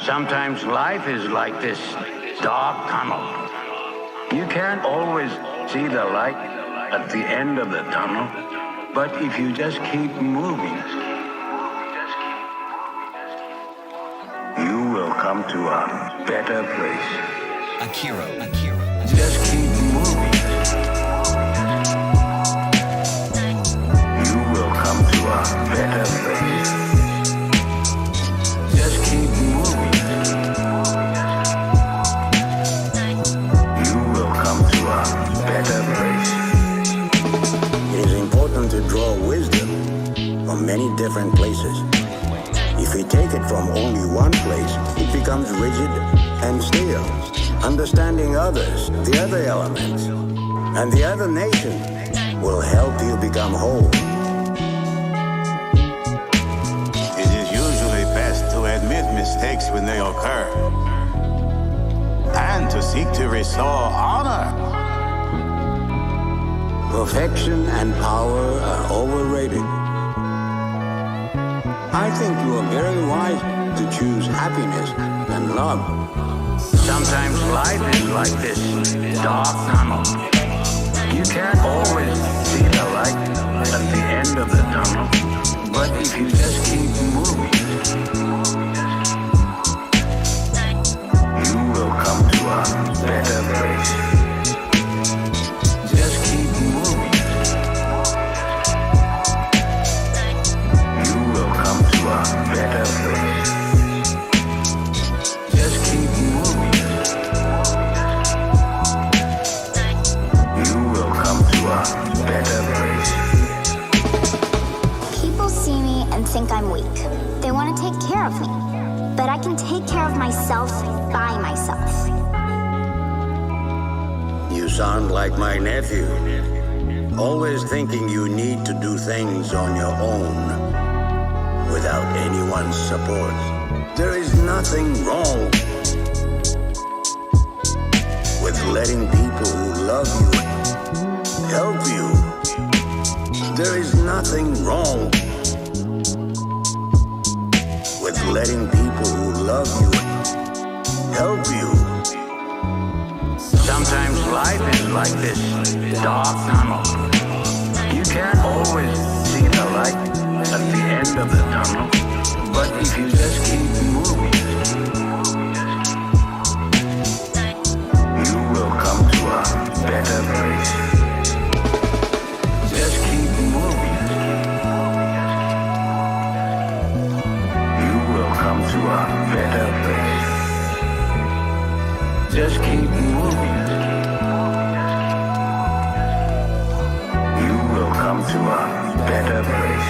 Sometimes life is like this dark tunnel. You can't always see the light at the end of the tunnel, but if you just keep moving, you will come to a better place. Akira. Just keep moving. You will come to a better place. Just keep moving. You will come to a better place. It is important to draw wisdom from many different places. If we take it from only one place, it becomes rigid and stale. Understanding others, the other elements, and the other nation will help you become whole. It is usually best to admit mistakes when they occur, and to seek to restore honor. Perfection and power are overrated. I think you are very wise to choose happiness and love. Sometimes life is like this dark tunnel. You can't always see the light at the end of the tunnel, but if you just keep moving, you will come to a better place. Just keep moving. You will come to a better place. Just keep moving. You will come to a better place. People see me and think I'm weak. They want to take care of me. But I can take care of myself by myself. You sound like my nephew, always thinking you need to do things on your own without anyone's support. There is nothing wrong with letting people who love you help you. There is nothing wrong with letting people who love you help you. Sometimes life is like this dark tunnel. You can't always see the light at the end of the tunnel, but if you just keep moving, you will come to a better place. Just keep moving. You will come to a better place. Just keep moving. You will come to a better place.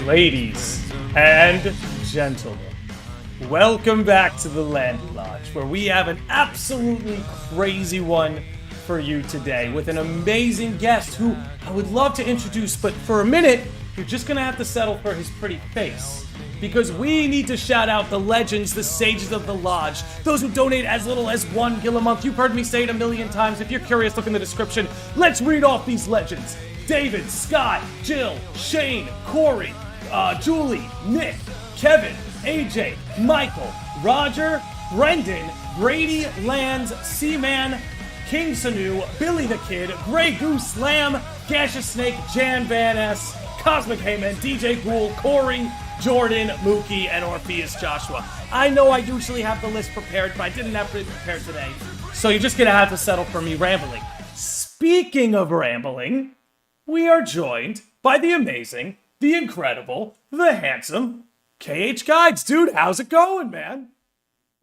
Ladies and gentlemen, welcome back to the Land Lodge, where we have an absolutely crazy one for you today with an amazing guest who I would love to introduce, but for a minute, you're just gonna have to settle for his pretty face. Because we need to shout out the legends, the sages of the lodge, those who donate as little as $1 gil a month. You've heard me say it a million times. If you're curious, look in the description. Let's read off these legends. David, Scott, Jill, Shane, Corey, Julie, Nick, Kevin, AJ, Michael, Roger, Brendan, Brady, Lands, Seaman, King Sanu, Billy the Kid, Grey Goose, Lamb, Gaseous Snake, Jan Van S, Cosmic Heyman, DJ Ghoul, Corey, Jordan, Mookie, and Orpheus Joshua. I know I usually have the list prepared, but I didn't have it prepared today. So you're just gonna have to settle for me rambling. Speaking of rambling, we are joined by the amazing, the incredible, the handsome KH Guides. Dude, how's it going, man?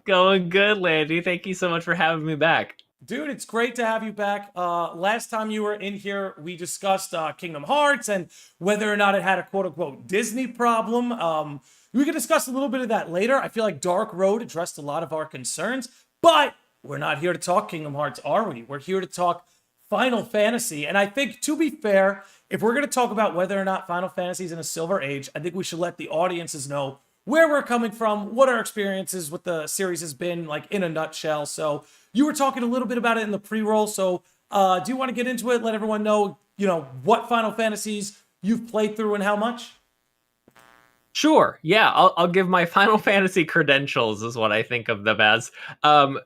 Going good, Landy. Thank you so much for having me back. Dude, it's great to have you back. Last time you were in here, we discussed Kingdom Hearts and whether or not it had a quote-unquote Disney problem. We can discuss a little bit of that later. I feel like Dark Road addressed a lot of our concerns, but we're not here to talk Kingdom Hearts, are we? We're here to talk Final Fantasy. And I think, to be fair, if we're going to talk about whether or not Final Fantasy is in a silver age, I think we should let the audiences know where we're coming from, what our experiences with the series has been, like in a nutshell. So you were talking a little bit about it in the pre-roll. So do you want to get into it? Let everyone know, what Final Fantasies you've played through and how much? Sure. Yeah, I'll give my Final Fantasy credentials is what I think of them as.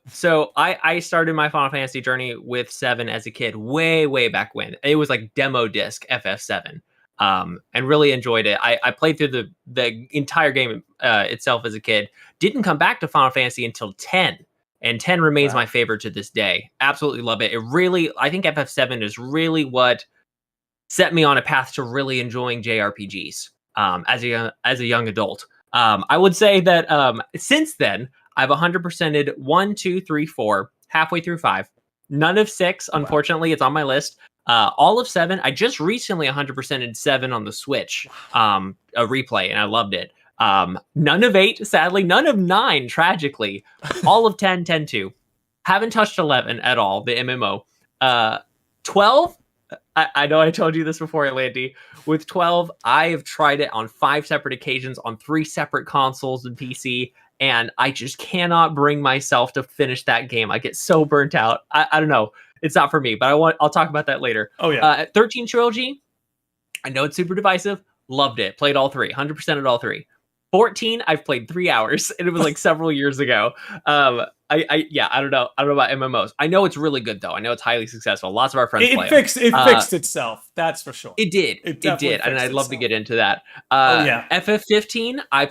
So I started my Final Fantasy journey with 7 as a kid, way back when. It was like demo disc FF7. And really enjoyed it. I played through the entire game itself as a kid. Didn't come back to Final Fantasy until 10. And 10 remains my favorite to this day. Absolutely love it. I think FF7 is really what set me on a path to really enjoying JRPGs as a young adult. I would say that since then, I've 100%ed 1, 2, 3, 4, halfway through 5. None of 6, unfortunately, it's on my list. All of 7, I just recently 100%ed 7 on the Switch, a replay, and I loved it. None of 8, sadly, none of 9, tragically. All of 10, 10-2. Haven't touched 11 at all, the MMO. 12, I know I told you this before, Landy. With 12, I have tried it on 5 separate occasions on 3 separate consoles and PC, and I just cannot bring myself to finish that game. I get so burnt out. I don't know. It's not for me, but I'll talk about that later. Oh, yeah. 13 Trilogy, I know it's super divisive. Loved it. Played all 3. 100% at all 3. 14, I've played 3 hours, and it was like several years ago. I don't know about MMOs. I know it's really good, though. I know it's highly successful. Lots of our friends play it. It fixed itself. That's for sure. It did. It did. And I'd love to get into that. Yeah. FF15, I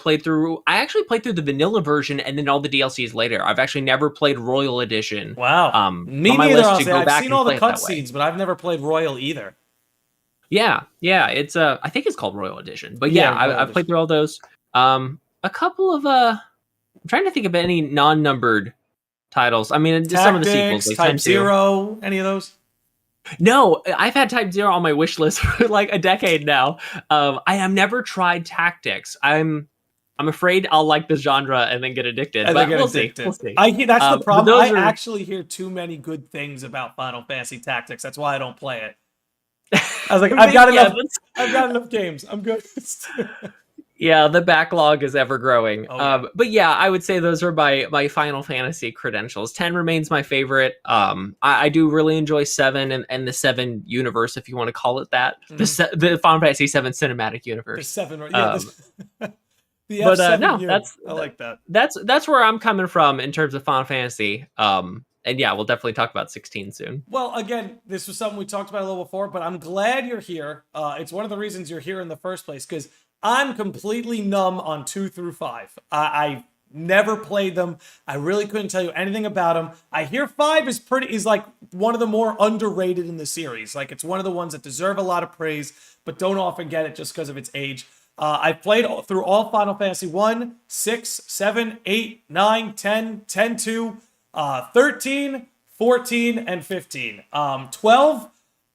actually played through the vanilla version and then all the DLCs later. I've actually never played Royal Edition. Wow. Me neither. I've seen all the cutscenes, but I've never played Royal either. Yeah. It's I think it's called Royal Edition. But yeah, I've played through all those. A couple of I'm trying to think of any non-numbered titles. I mean, Tactics, some of the sequels, like Type Zero, any of those? No, I've had Type Zero on my wish list for like a decade now. I have never tried Tactics. I'm afraid I'll like the genre and then get addicted. But we'll see. We'll see. That's the problem. I actually hear too many good things about Final Fantasy Tactics. That's why I don't play it. I was like, I've got enough games. I'm good. Yeah, the backlog is ever growing. Yeah. But yeah, I would say those are my Final Fantasy credentials. 10 remains my favorite. I do really enjoy 7 and the 7 universe, if you want to call it that. Mm-hmm. The Final Fantasy 7 cinematic universe. The 7, yeah. The F7 I like that. That's where I'm coming from in terms of Final Fantasy. And yeah, we'll definitely talk about 16 soon. Well, again, this was something we talked about a little before, but I'm glad you're here. It's one of the reasons you're here in the first place, because I'm completely numb on 2 through 5. I never played them. I really couldn't tell you anything about them. I hear 5 is like one of the more underrated in the series. Like, it's one of the ones that deserve a lot of praise, but don't often get it just because of its age. I've played through all Final Fantasy 1, 6, 7, 8, 9, 10, 10-2, 13, 14, and 15. 12,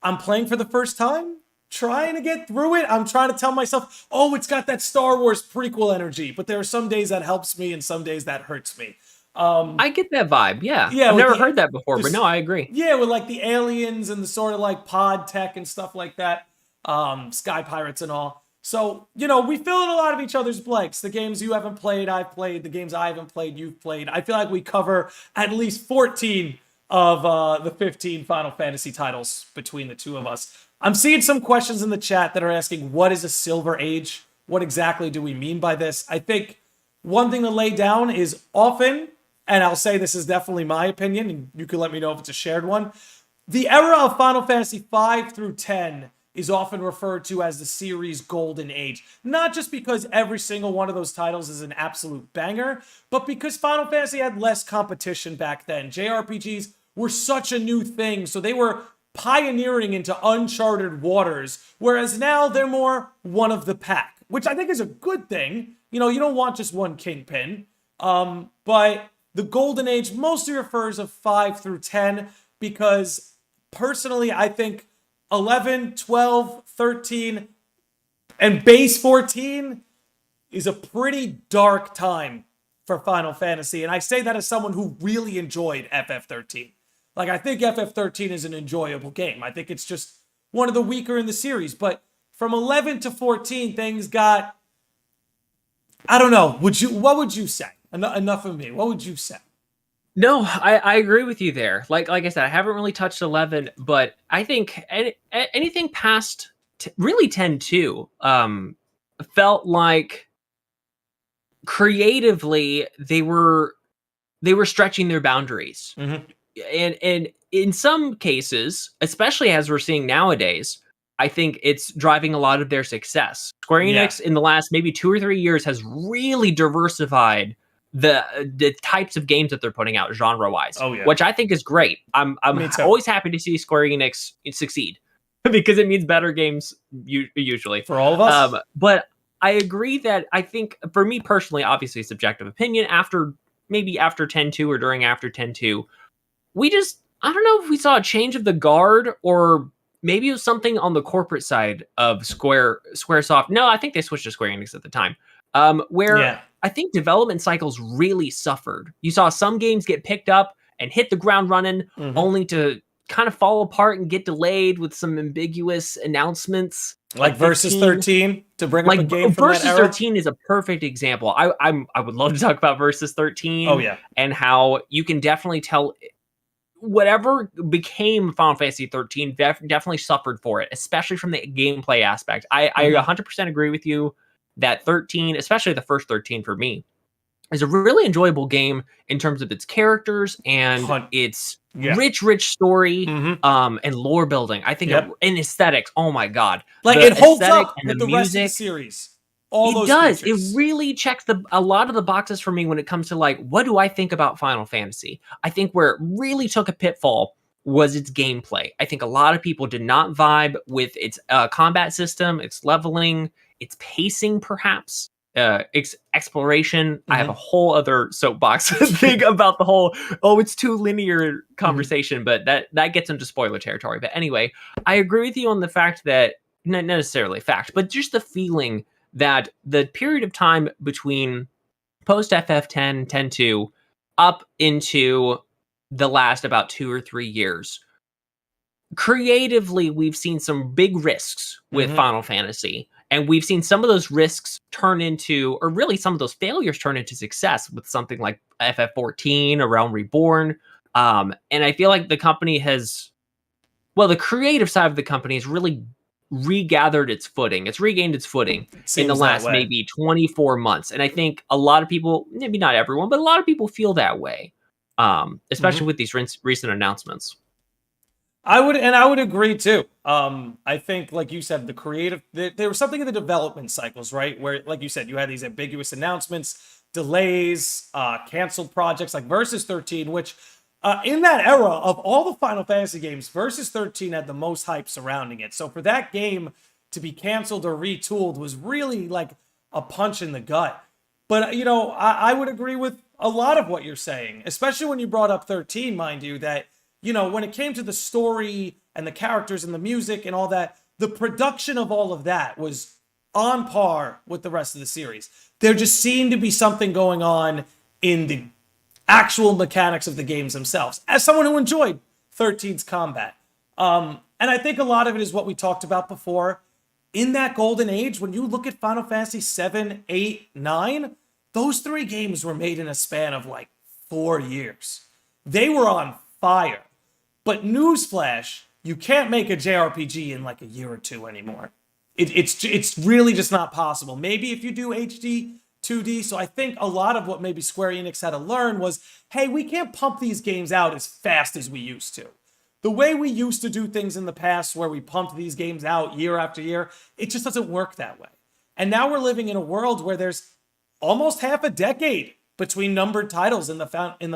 I'm playing for the first time. Trying to get through it. I'm trying to tell myself, it's got that Star Wars prequel energy, but there are some days that helps me and some days that hurts me. I get that vibe. Yeah. I've never heard that before, but no, I agree. Yeah, with like the aliens and the sort of like pod tech and stuff like that. Sky Pirates and all. So, we fill in a lot of each other's blanks. The games you haven't played, I've played. The games I haven't played, you've played. I feel like we cover at least 14 of the 15 Final Fantasy titles between the two of us. I'm seeing some questions in the chat that are asking, what is a silver age? What exactly do we mean by this? I think one thing to lay down is often, and I'll say this is definitely my opinion, and you can let me know if it's a shared one, the era of Final Fantasy 5 through 10 is often referred to as the series' golden age. Not just because every single one of those titles is an absolute banger, but because Final Fantasy had less competition back then. JRPGs were such a new thing, so they were pioneering into uncharted waters, whereas now they're more one of the pack, which I think is a good thing. You know, you don't want just one Kingpin. But the Golden Age mostly refers of 5 through 10 because personally, I think 11, 12, 13, and base 14 is a pretty dark time for Final Fantasy. And I say that as someone who really enjoyed FF13. Like, I think FF13 is an enjoyable game. I think it's just one of the weaker in the series. But from 11 to 14, things got, I don't know. What would you say? Enough of me. What would you say? No, I agree with you there. Like I said, I haven't really touched 11, but I think anything past really 10 too felt like creatively they were stretching their boundaries. And in some cases, especially as we're seeing nowadays, I think it's driving a lot of their success. Square Enix in the last maybe 2 or 3 years has really diversified the types of games that they're putting out genre-wise, which I think is great. I'm always happy to see Square Enix succeed because it means better games usually for all of us. But I agree that I think for me personally, obviously subjective opinion, after 10-2 or during after 10-2, I don't know if we saw a change of the guard or maybe it was something on the corporate side of Squaresoft. No, I think they switched to Square Enix at the time. Where I think development cycles really suffered. You saw some games get picked up and hit the ground running, only to kind of fall apart and get delayed with some ambiguous announcements. Like Versus 13, to bring up a game from Versus that era. 13 is a perfect example. I would love to talk about Versus 13. Oh, yeah. And how you can definitely tell whatever became Final Fantasy 13 definitely suffered for it, especially from the gameplay aspect. I 100% agree with you that 13, especially the first 13 for me, is a really enjoyable game in terms of its characters and its rich story and lore building. I think and aesthetics, oh my god. Like, it holds up with the rest of the series. It does. Features. It really checks a lot of the boxes for me when it comes to, like, what do I think about Final Fantasy? I think where it really took a pitfall was its gameplay. I think a lot of people did not vibe with its combat system, its leveling, its pacing, perhaps, exploration. I have a whole other soapbox thing about the whole, it's too linear conversation, but that gets into spoiler territory. But anyway, I agree with you on the fact that, not necessarily fact, but just the feeling that the period of time between post FF10, 10-2, up into the last about 2 or 3 years, creatively, we've seen some big risks with Final Fantasy. And we've seen some of those risks turn into, or really some of those failures turn into success with something like FF14, A Realm Reborn. And I feel like the company has, the creative side of the company has really regathered its footing. It's regained its footing in the last maybe 24 months. And I think a lot of people, maybe not everyone, but a lot of people feel that way, especially with these recent announcements. I would agree too. I think, like you said, the creative, there was something in the development cycles, right? Where, like you said, you had these ambiguous announcements, delays, canceled projects like Versus 13, which in that era of all the Final Fantasy games, Versus 13 had the most hype surrounding it. So for that game to be canceled or retooled was really like a punch in the gut. But, I would agree with a lot of what you're saying, especially when you brought up 13, mind you, that, when it came to the story and the characters and the music and all that, the production of all of that was on par with the rest of the series. There just seemed to be something going on in the actual mechanics of the games themselves, as someone who enjoyed 13's combat. And I think a lot of it is what we talked about before. In that golden age, when you look at Final Fantasy 7, 8, 9, those 3 games were made in a span of like 4 years. They were on fire. But newsflash, you can't make a JRPG in like a year or 2 anymore. It's really just not possible. Maybe if you do HD 2D. So I think a lot of what maybe Square Enix had to learn was, hey, we can't pump these games out as fast as we used to. The way we used to do things in the past where we pumped these games out year after year, it just doesn't work that way. And now we're living in a world where there's almost half a decade between numbered titles in the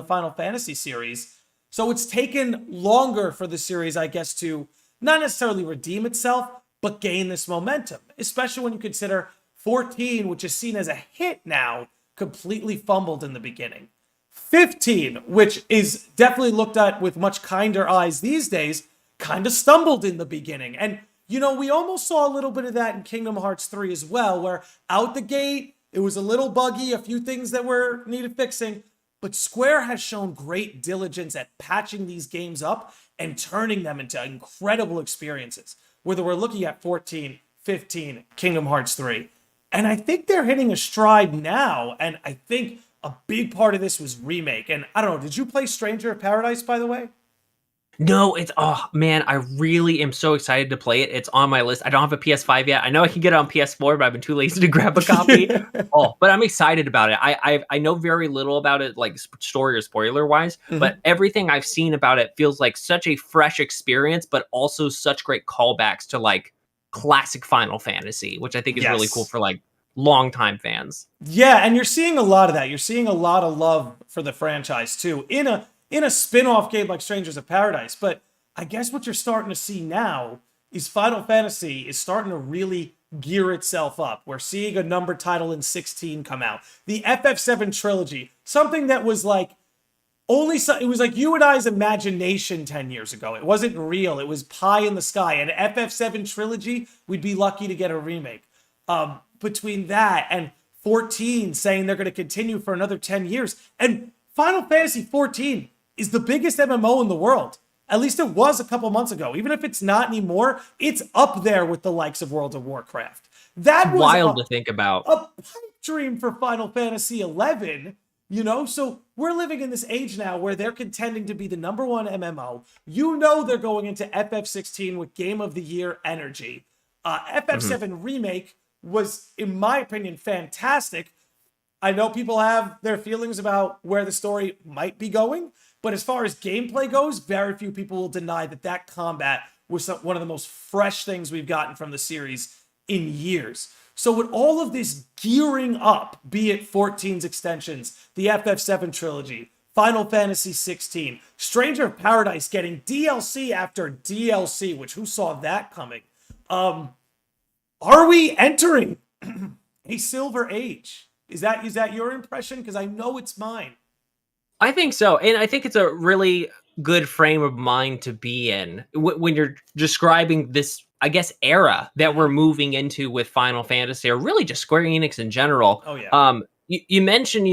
Final Fantasy series. So it's taken longer for the series, I guess, to not necessarily redeem itself, but gain this momentum, especially when you consider 14, which is seen as a hit now, completely fumbled in the beginning. 15, which is definitely looked at with much kinder eyes these days, kind of stumbled in the beginning. And, we almost saw a little bit of that in Kingdom Hearts 3 as well, where out the gate, it was a little buggy, a few things that were needed fixing, but Square has shown great diligence at patching these games up and turning them into incredible experiences, whether we're looking at 14, 15, Kingdom Hearts 3. And I think they're hitting a stride now, and I think a big part of this was remake. And I don't know, did you play Stranger of Paradise, by the way? No, oh man, I really am so excited to play it. It's on my list. I don't have a PS5 yet. I know I can get it on PS4, but I've been too lazy to grab a copy. But I'm excited about it. I know very little about it, like story or spoiler wise, but everything I've seen about it feels like such a fresh experience, but also such great callbacks to like classic Final Fantasy, which I think is really cool for like longtime fans. Yeah, and you're seeing a lot of that. You're seeing a lot of love for the franchise too in a spin-off game like Strangers of Paradise. But I guess what you're starting to see now is Final Fantasy is starting to really gear itself up. We're seeing a numbered title in 16 come out. The FF7 trilogy, something that was like it was like you and I's imagination 10 years ago. It wasn't real. It was pie in the sky. And FF7 trilogy, we'd be lucky to get a remake. Between that and 14 saying they're going to continue for another 10 years. And Final Fantasy 14 is the biggest MMO in the world. At least it was a couple months ago. Even if it's not anymore, it's up there with the likes of World of Warcraft. That was wild to think about. A pipe dream for Final Fantasy 11, So we're living in this age now where they're contending to be the number one MMO. They're going into FF16 with Game of the Year energy. FF7 Remake was, in my opinion, fantastic. I know people have their feelings about where the story might be going, but as far as gameplay goes, very few people will deny that combat was one of the most fresh things we've gotten from the series in years. So with all of this gearing up, be it 14's extensions, the FF7 trilogy, Final Fantasy 16, Stranger of Paradise getting DLC after DLC, which who saw that coming? Are we entering a silver age? Is that your impression? Because I know it's mine. I think so. And I think it's a really good frame of mind to be in when you're describing this, I guess, era that we're moving into with Final Fantasy, or really just Square Enix in general. Oh, yeah. You mentioned,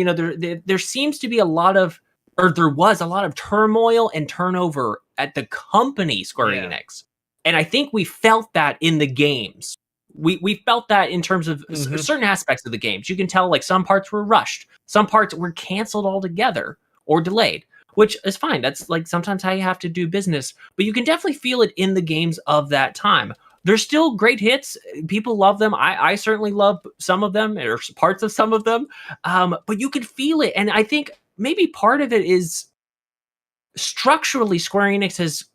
there seems to be a lot of, or there was a lot of turmoil and turnover at the company Square Enix. And I think we felt that in the games. We felt that in terms of certain aspects of the games. You can tell like some parts were rushed. Some parts were canceled altogether or delayed, which is fine. That's like sometimes how you have to do business. But you can definitely feel it in the games of that time. They're still great hits. People love them. I certainly love some of them or parts of some of them. But you can feel it. And I think maybe part of it is structurally Square Enix has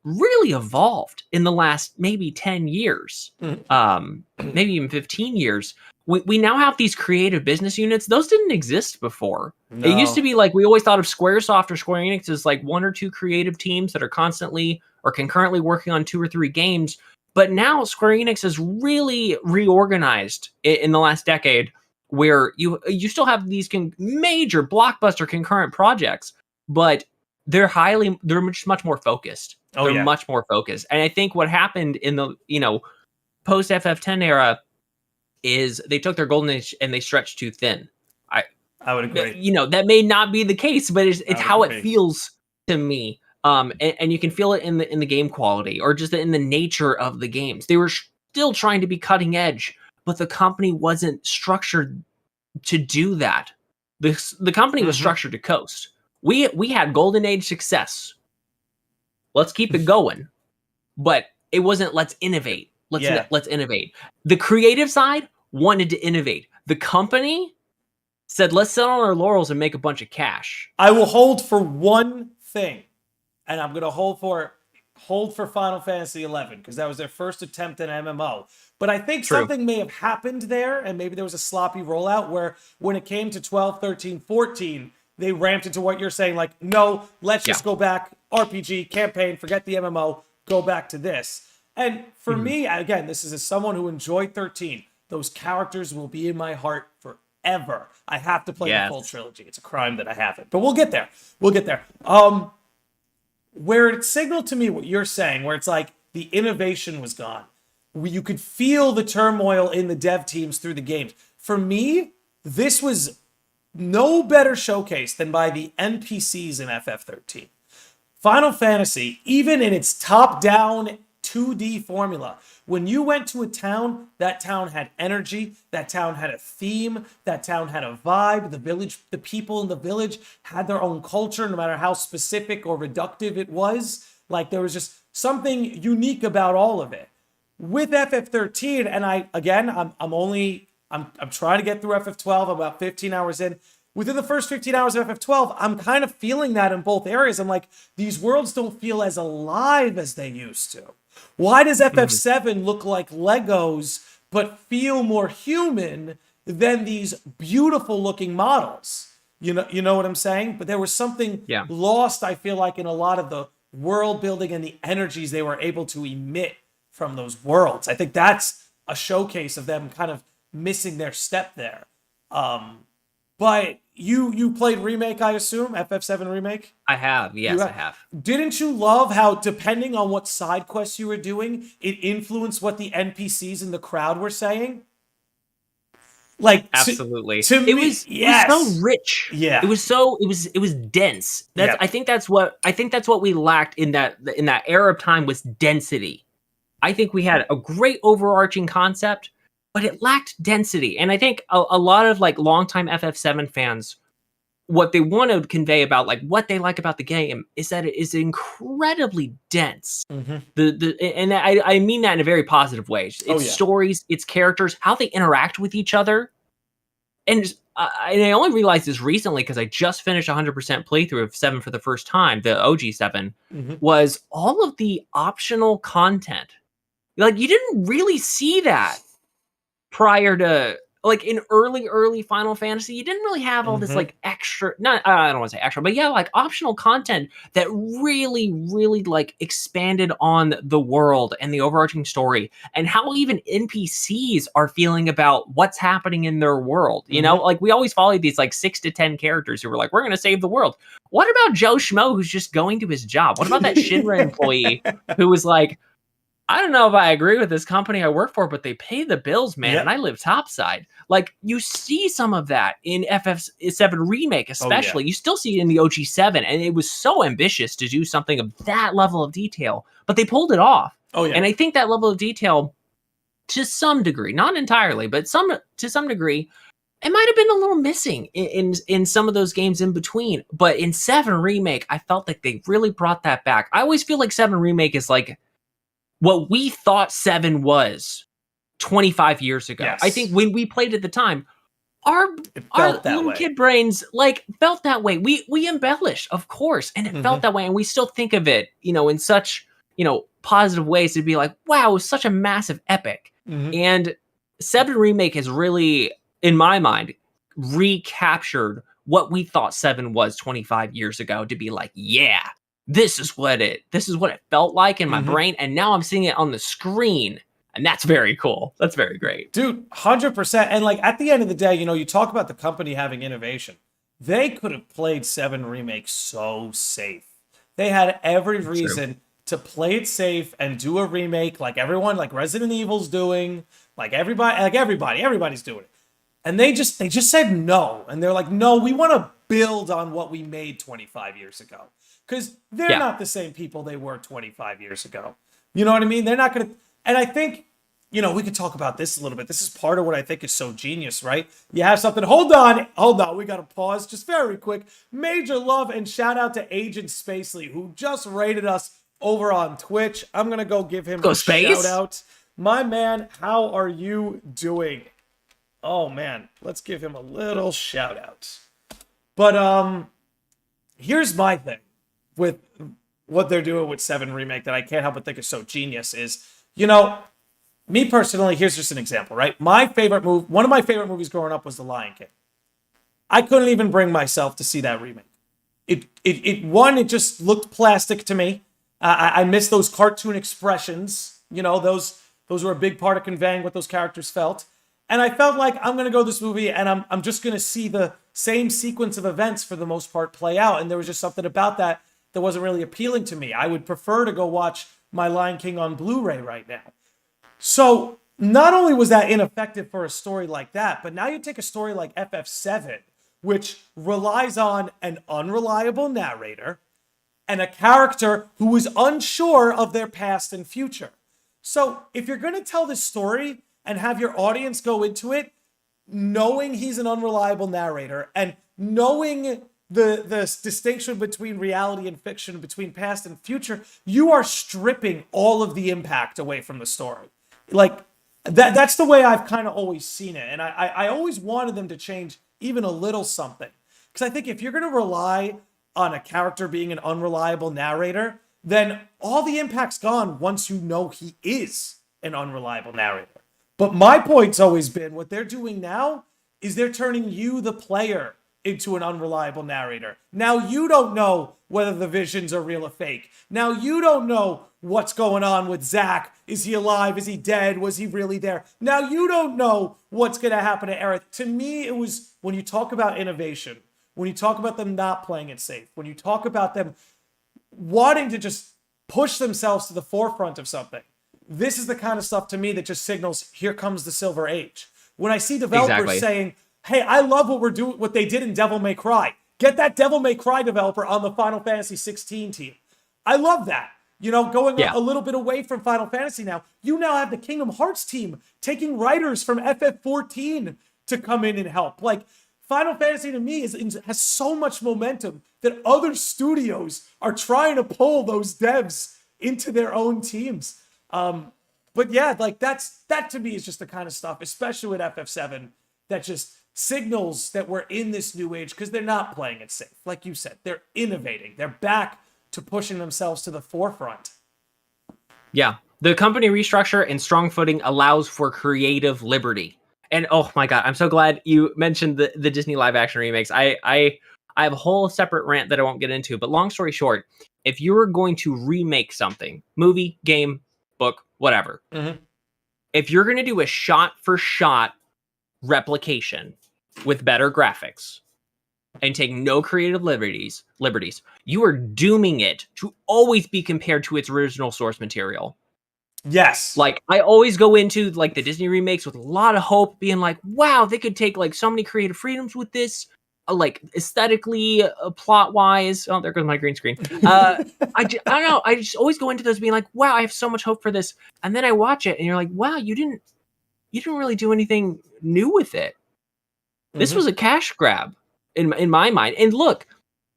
really evolved in the last maybe 10 years, maybe even 15 years. We now have these creative business units. Those didn't exist before. No. It used to be like we always thought of Squaresoft or Square Enix as like one or two creative teams that are constantly or concurrently working on 2 or 3 games. But now Square Enix has really reorganized in the last decade, where you still have these major blockbuster concurrent projects, but they're much more focused. They're much more focused. And I think what happened in the, post FF10 era is they took their golden age and they stretched too thin. I would agree. That may not be the case, but it's how it feels to me. And you can feel it in the game quality or just in the nature of the games. They were still trying to be cutting edge, but the company wasn't structured to do that. The company was structured to coast. We had golden age success. Let's keep it going. But it wasn't let's innovate. Let's innovate. The creative side wanted to innovate. The company said let's sit on our laurels and make a bunch of cash. I will hold for one thing, and I'm going to hold for Final Fantasy 11 because that was their first attempt at MMO. But I think something may have happened there, and maybe there was a sloppy rollout where when it came to 12, 13, 14, they ramped into what you're saying, like, no, let's just go back, RPG, campaign, forget the MMO, go back to this. And for me, again, this is as someone who enjoyed 13, those characters will be in my heart forever. I have to play the full trilogy. It's a crime that I haven't. But we'll get there. We'll get there. Where it signaled to me what you're saying, where it's like the innovation was gone. You could feel the turmoil in the dev teams through the games. For me, this was no better showcase than by the NPCs in FF13. Final Fantasy, even in its top-down 2D formula, when you went to a town, that town had energy, that town had a theme, that town had a vibe, the people in the village had their own culture, no matter how specific or reductive it was. Like, there was just something unique about all of it. With FF13, and I'm trying to get through FF12, I'm about 15 hours in. Within the first 15 hours of FF12, I'm kind of feeling that in both areas. I'm like, these worlds don't feel as alive as they used to. Why does FF7 look like Legos, but feel more human than these beautiful looking models? You know what I'm saying? But there was something lost, I feel like, in a lot of the world building and the energies they were able to emit from those worlds. I think that's a showcase of them kind of missing their step there. But you played Remake, I assume? FF7 Remake? I have, yes, I have. Didn't you love how, depending on what side quests you were doing, it influenced what the NPCs in the crowd were saying? Like, absolutely. It was so rich. Yeah. It was dense. I think that's what we lacked in that era of time was density. I think we had a great overarching concept, but it lacked density. And I think a lot of like longtime FF7 fans, what they want to convey about like what they like about the game is that it is incredibly dense. And I mean that in a very positive way. Its stories, its characters, how they interact with each other. And I only realized this recently because I just finished 100% playthrough of 7 for the first time, the OG 7, was all of the optional content. Like, you didn't really see that prior to, like, in early Final Fantasy. You didn't really have all this, like, extra, I don't want to say extra, but yeah, like, optional content that really, like, expanded on the world and the overarching story and how even NPCs are feeling about what's happening in their world. You know, like, we always follow these, like, 6 to 10 characters who were like, we're going to save the world. What about Joe Schmo who's just going to his job? What about that Shinra employee who was like, I don't know if I agree with this company I work for, but they pay the bills, man, and I live topside. Like, you see some of that in FF7 Remake, especially. You still see it in the OG7, and it was so ambitious to do something of that level of detail, but they pulled it off. And I think that level of detail, to some degree, not entirely, but to some degree, it might have been a little missing in some of those games in between. But in 7 Remake, I felt like they really brought that back. I always feel like 7 Remake is like what we thought 7 was 25 years ago. Yes. I think when we played at the time, our little kid brains like felt that way. We embellished, of course, and it felt that way. And we still think of it, in such, positive ways to be like, wow, it was such a massive epic. And 7 Remake has really, in my mind, recaptured what we thought 7 was 25 years ago to be like, yeah, this is what it felt like in my brain, and now I'm seeing it on the screen, and that's very cool. That's very great. Dude, 100%. And like at the end of the day, you talk about the company having innovation. They could have played 7 Remake so safe. They had every reason to play it safe and do a remake like everyone, like Resident Evil's doing, everybody's doing it. And they just said no. And they're like, no, we want to build on what we made 25 years ago. Because they're not the same people they were 25 years ago. You know what I mean? They're not going to... And I think, we could talk about this a little bit. This is part of what I think is so genius, right? You have something... Hold on. We got to pause just very quick. Major love and shout out to Agent Spacely, who just rated us over on Twitch. I'm going to go give him a shout out. My man, how are you doing? Oh, man. Let's give him a little shout out. But here's my thing with what they're doing with 7 Remake that I can't help but think is so genius is, me personally, here's just an example, right? One of my favorite movies growing up was The Lion King. I couldn't even bring myself to see that remake. It just looked plastic to me. I missed those cartoon expressions. Those were a big part of conveying what those characters felt. And I felt like I'm going to go to this movie and I'm just going to see the same sequence of events for the most part play out. And there was just something about that wasn't really appealing to me. I would prefer to go watch My Lion King on Blu-ray right now. So not only was that ineffective for a story like that, but now you take a story like FF7, which relies on an unreliable narrator and a character who is unsure of their past and future. So if you're going to tell this story and have your audience go into it knowing he's an unreliable narrator and knowing the distinction between reality and fiction, between past and future, you are stripping all of the impact away from the story. Like, that's the way I've kind of always seen it. And I always wanted them to change even a little something. Because I think if you're going to rely on a character being an unreliable narrator, then all the impact's gone once you know he is an unreliable narrator. But my point's always been what they're doing now is they're turning you, the player, into an unreliable narrator. Now you don't know whether the visions are real or fake. Now you don't know what's going on with Zach. Is he alive? Is he dead? Was he really there? Now you don't know what's going to happen to Aerith. To me, it was, when you talk about innovation, when you talk about them not playing it safe, when you talk about them wanting to just push themselves to the forefront of something, this is the kind of stuff to me that just signals, here comes the Silver Age. When I see developers saying, hey, I love what they did in Devil May Cry. Get that Devil May Cry developer on the Final Fantasy 16 team. I love that. Going a little bit away from Final Fantasy now, you now have the Kingdom Hearts team taking writers from FF14 to come in and help. Like, Final Fantasy to me has so much momentum that other studios are trying to pull those devs into their own teams. But yeah, like that to me is just the kind of stuff, especially with FF7, that just signals that we're in this new age because they're not playing it safe. Like you said, they're innovating. They're back to pushing themselves to the forefront. Yeah. The company restructure and strong footing allows for creative liberty. And oh my God, I'm so glad you mentioned the Disney live action remakes. I have a whole separate rant that I won't get into, but long story short, if you were going to remake something, movie, game, book, whatever, if you're going to do a shot for shot replication with better graphics and take no creative liberties, you are dooming it to always be compared to its original source material. Yes. Like, I always go into like the Disney remakes with a lot of hope, being like, wow, they could take like so many creative freedoms with this, like aesthetically, plot wise. Oh, there goes my green screen. I don't know. I just always go into those being like, wow, I have so much hope for this. And then I watch it and you're like, wow, you didn't really do anything new with it. This was a cash grab in my mind. And look,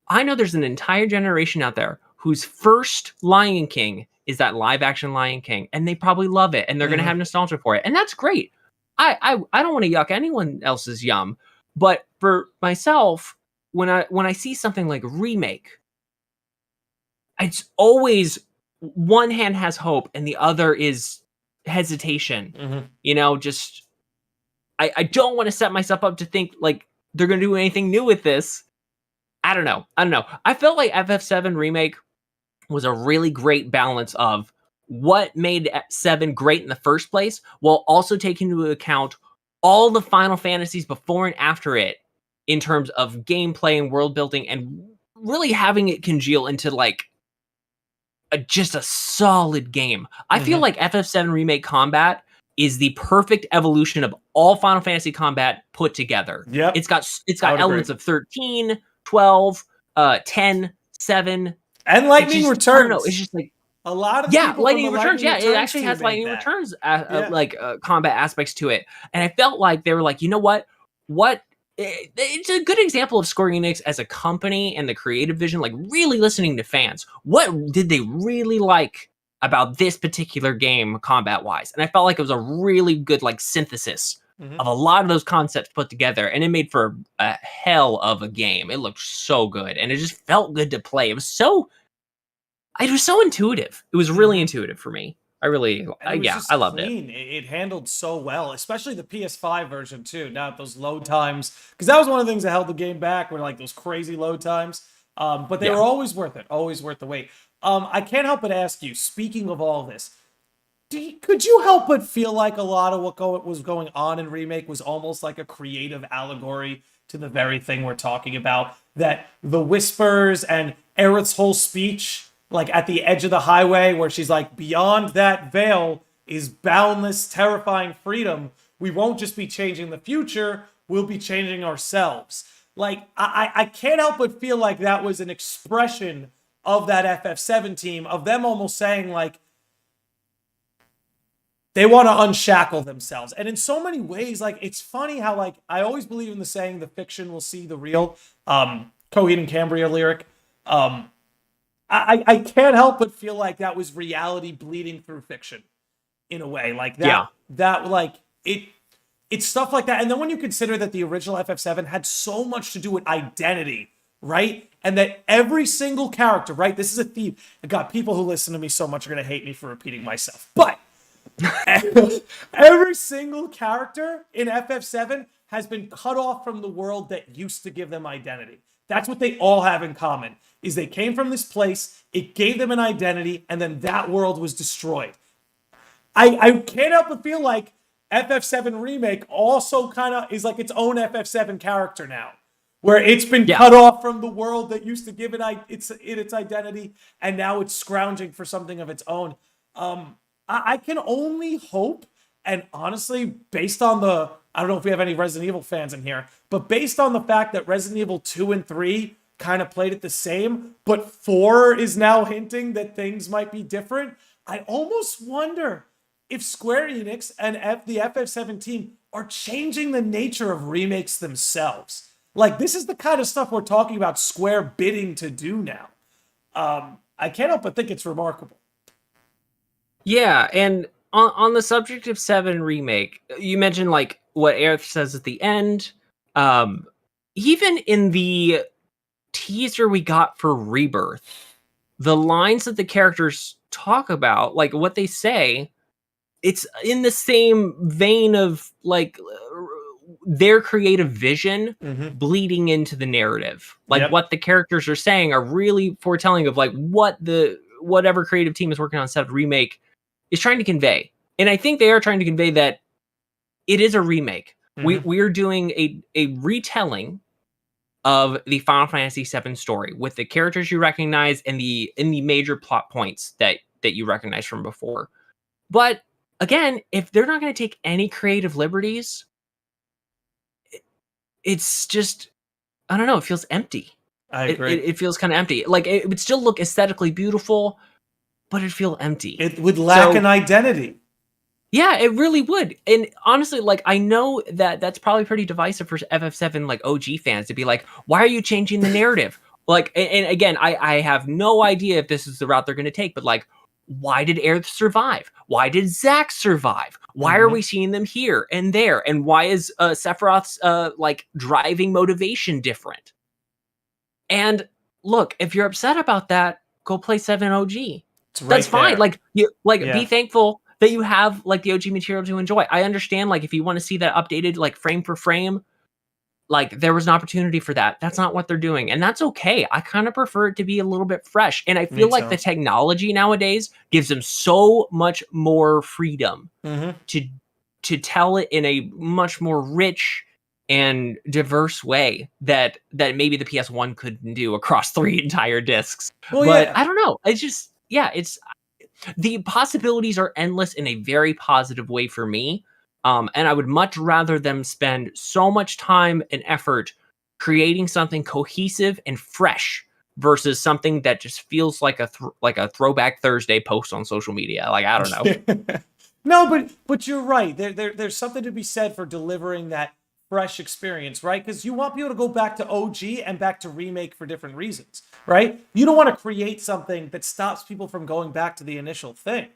I know there's an entire generation out there whose first Lion King is that live action Lion King, and they probably love it, and they're going to have nostalgia for it, and that's great. I don't want to yuck anyone else's yum, but for myself, when I see something like a remake, it's always one hand has hope and the other is hesitation. Just I don't want to set myself up to think like they're going to do anything new with this. I don't know. I felt like FF7 remake was a really great balance of what made 7 great in the first place, while also taking into account all the Final Fantasies before and after it in terms of gameplay and world building, and really having it congeal into like just a solid game. I feel like FF7 Remake combat is the perfect evolution of all Final Fantasy combat put together. Yep. It's got elements of 13, 12, 10, 7, and Lightning Returns. I don't know, it's just like a lot of Lightning Returns. Yeah, it actually has Lightning Returns combat aspects to it. And I felt like they were like, you know what? It's a good example of Square Enix as a company and the creative vision, like really listening to fans. What did they really like about this particular game combat wise? And I felt like it was a really good like synthesis of a lot of those concepts put together, and it made for a hell of a game. It looked so good, and it just felt good to play. It was so intuitive. It was really intuitive for me. I really, And it was yeah, just I loved it. clean. It handled so well, especially the PS5 version too. Not those load times, because that was one of the things that held the game back. Were like those crazy load times. But they Yeah. were always worth it. Always worth the wait. I can't help but ask you. Speaking of all this, could you help but feel like a lot of what was going on in Remake was almost like a creative allegory to the very thing we're talking about? That the whispers and Aerith's whole speech, like at the edge of the highway, where she's like, beyond that veil is boundless, terrifying freedom. We won't just be changing the future, we'll be changing ourselves. Like, I can't help but feel like that was an expression of that FF7 team, of them almost saying, like, they want to unshackle themselves. And in so many ways, like, it's funny how, like, I always believe in the saying, the fiction will see the real. Coheed and Cambria lyric. I can't help but feel like that was reality bleeding through fiction in a way. Like, it's stuff like that. And then when you consider that the original FF7 had so much to do with identity, right? And that every single character, right? This is a theme. God, people who listen to me so much are going to hate me for repeating myself. But every single character in FF7 has been cut off from the world that used to give them identity. That's what they all have in common, is they came from this place, it gave them an identity, and then that world was destroyed. I can't help but feel like FF7 Remake also kind of is like its own FF7 character now, where it's been cut off from the world that used to give it its identity, and now it's scrounging for something of its own. I can only hope, and honestly, based on I don't know if we have any Resident Evil fans in here, but based on the fact that Resident Evil 2 and 3 kind of played it the same, but 4 is now hinting that things might be different, I almost wonder if Square Enix and the FF7 team are changing the nature of remakes themselves. Like, this is the kind of stuff we're talking about Square bidding to do now. I can't help but think it's remarkable. Yeah, and on the subject of 7 Remake, you mentioned, like, what Aerith says at the end. Even in the teaser we got for Rebirth, the lines that the characters talk about, like, what they say, it's in the same vein of, like, their creative vision bleeding into the narrative. Like, what the characters are saying are really foretelling of, like, what whatever creative team is working on 7 Remake is trying to convey. And I think they are trying to convey that it is a remake. We are doing a retelling of the Final Fantasy VII story with the characters you recognize and the major plot points that you recognize from before. But again, if they're not going to take any creative liberties, it's just, I don't know, it feels empty. I agree. It feels kind of empty. Like, it would still look aesthetically beautiful, but it'd feel empty. It would lack an identity. Yeah, it really would. And honestly, like, I know that that's probably pretty divisive for FF7, like, OG fans to be like, why are you changing the narrative? Like, and again, I have no idea if this is the route they're going to take, but, like, why did Aerith survive? Why did Zack survive? Why are we seeing them here and there? And why is Sephiroth's, like, driving motivation different? And look, if you're upset about that, go play 7 OG. That's fine. Like, be thankful that you have, like, the OG material to enjoy. I understand, like, if you want to see that updated, like, frame for frame, like, there was an opportunity for that. That's not what they're doing, and that's okay. I kind of prefer it to be a little bit fresh, and I feel like the technology nowadays gives them so much more freedom to tell it in a much more rich and diverse way that maybe the PS1 couldn't do across 3 entire discs. I don't know. It's just, it's the possibilities are endless in a very positive way for me. And I would much rather them spend so much time and effort creating something cohesive and fresh versus something that just feels like a Throwback Thursday post on social media. Like, I don't know. No, but you're right. There's something to be said for delivering that fresh experience, right? Because you want people to go back to OG and back to Remake for different reasons, right? You don't want to create something that stops people from going back to the initial thing.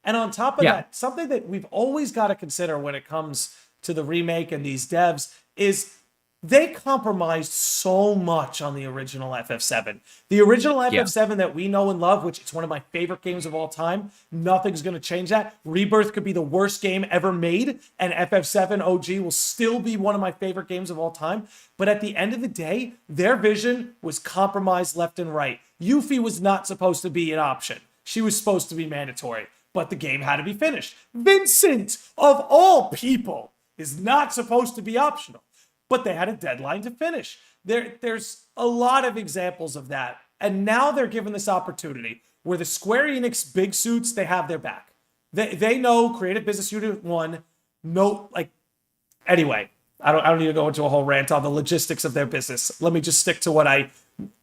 And on top of that, something that we've always got to consider when it comes to the remake and these devs is they compromised so much on the original FF7. The original FF7 that we know and love, which is one of my favorite games of all time, nothing's going to change that. Rebirth could be the worst game ever made, and FF7 OG will still be one of my favorite games of all time. But at the end of the day, their vision was compromised left and right. Yuffie was not supposed to be an option. She was supposed to be mandatory, but the game had to be finished. Vincent, of all people, is not supposed to be optional, but they had a deadline to finish. There's a lot of examples of that. And now they're given this opportunity where the Square Enix big suits, they have their back. They know Creative Business Unit 1, anyway, I don't need to go into a whole rant on the logistics of their business. Let me just stick to what I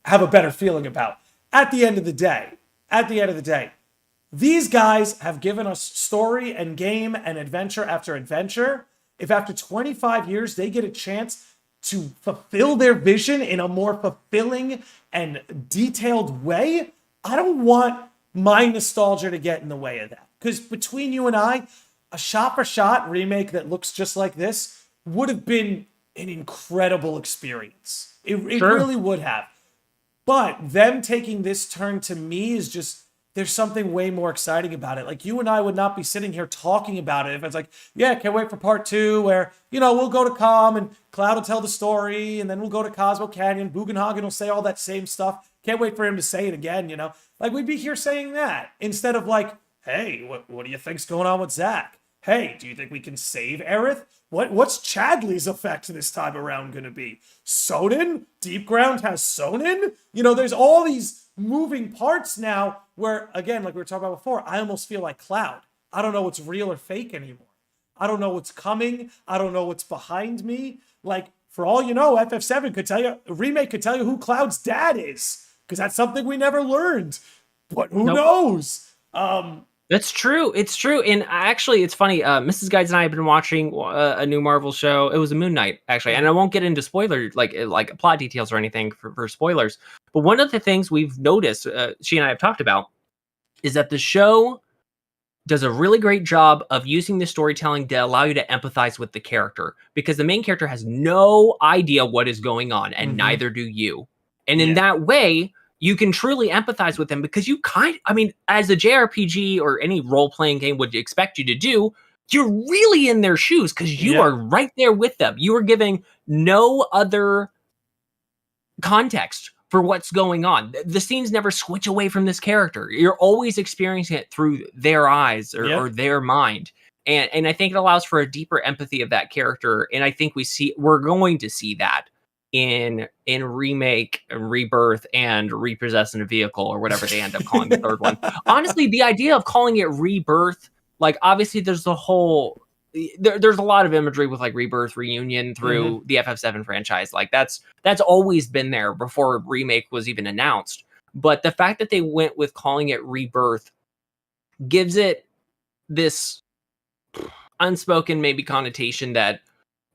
have a better feeling about. At the end of the day, these guys have given us story and game and adventure after adventure. If after 25 years they get a chance to fulfill their vision in a more fulfilling and detailed way, I don't want my nostalgia to get in the way of that. Because between you and I, a shot-for-shot remake that looks just like this would have been an incredible experience. It really would have. But them taking this turn to me is just, there's something way more exciting about it. Like, you and I would not be sitting here talking about it if it's like, yeah, can't wait for part 2 where, we'll go to Com and Cloud will tell the story and then we'll go to Cosmo Canyon. Bugenhagen will say all that same stuff. Can't wait for him to say it again, Like, we'd be here saying that instead of like, hey, what do you think's going on with Zack? Hey, do you think we can save Aerith? What's Chadley's effect this time around going to be? Sonin? Deep Ground has Sonin? There's all these moving parts now where, again, like we were talking about before, I almost feel like Cloud. I don't know what's real or fake anymore. I don't know what's coming. I don't know what's behind me. Like, for all you know, FF7 could tell you, a remake could tell you who Cloud's dad is, because that's something we never learned. But who knows? That's true. It's true. And actually, it's funny. Mrs. Guides and I have been watching a new Marvel show. It was a Moon Knight, actually. And I won't get into spoilers, like plot details or anything for spoilers. But one of the things we've noticed, she and I have talked about, is that the show does a really great job of using the storytelling to allow you to empathize with the character. Because the main character has no idea what is going on, and neither do you. And in that way, you can truly empathize with them because as a JRPG or any role-playing game would expect you to do, you're really in their shoes because you are right there with them. You are giving no other context for what's going on. The scenes never switch away from this character. You're always experiencing it through their eyes or their mind. And I think it allows for a deeper empathy of that character. And I think we're going to see that in Remake, Rebirth, and Repossess in a Vehicle, or whatever they end up calling the third one. Honestly, the idea of calling it Rebirth, like, obviously there's a lot of imagery with like Rebirth, Reunion through the FF7 franchise. Like, that's always been there before Remake was even announced. But the fact that they went with calling it Rebirth gives it this unspoken maybe connotation that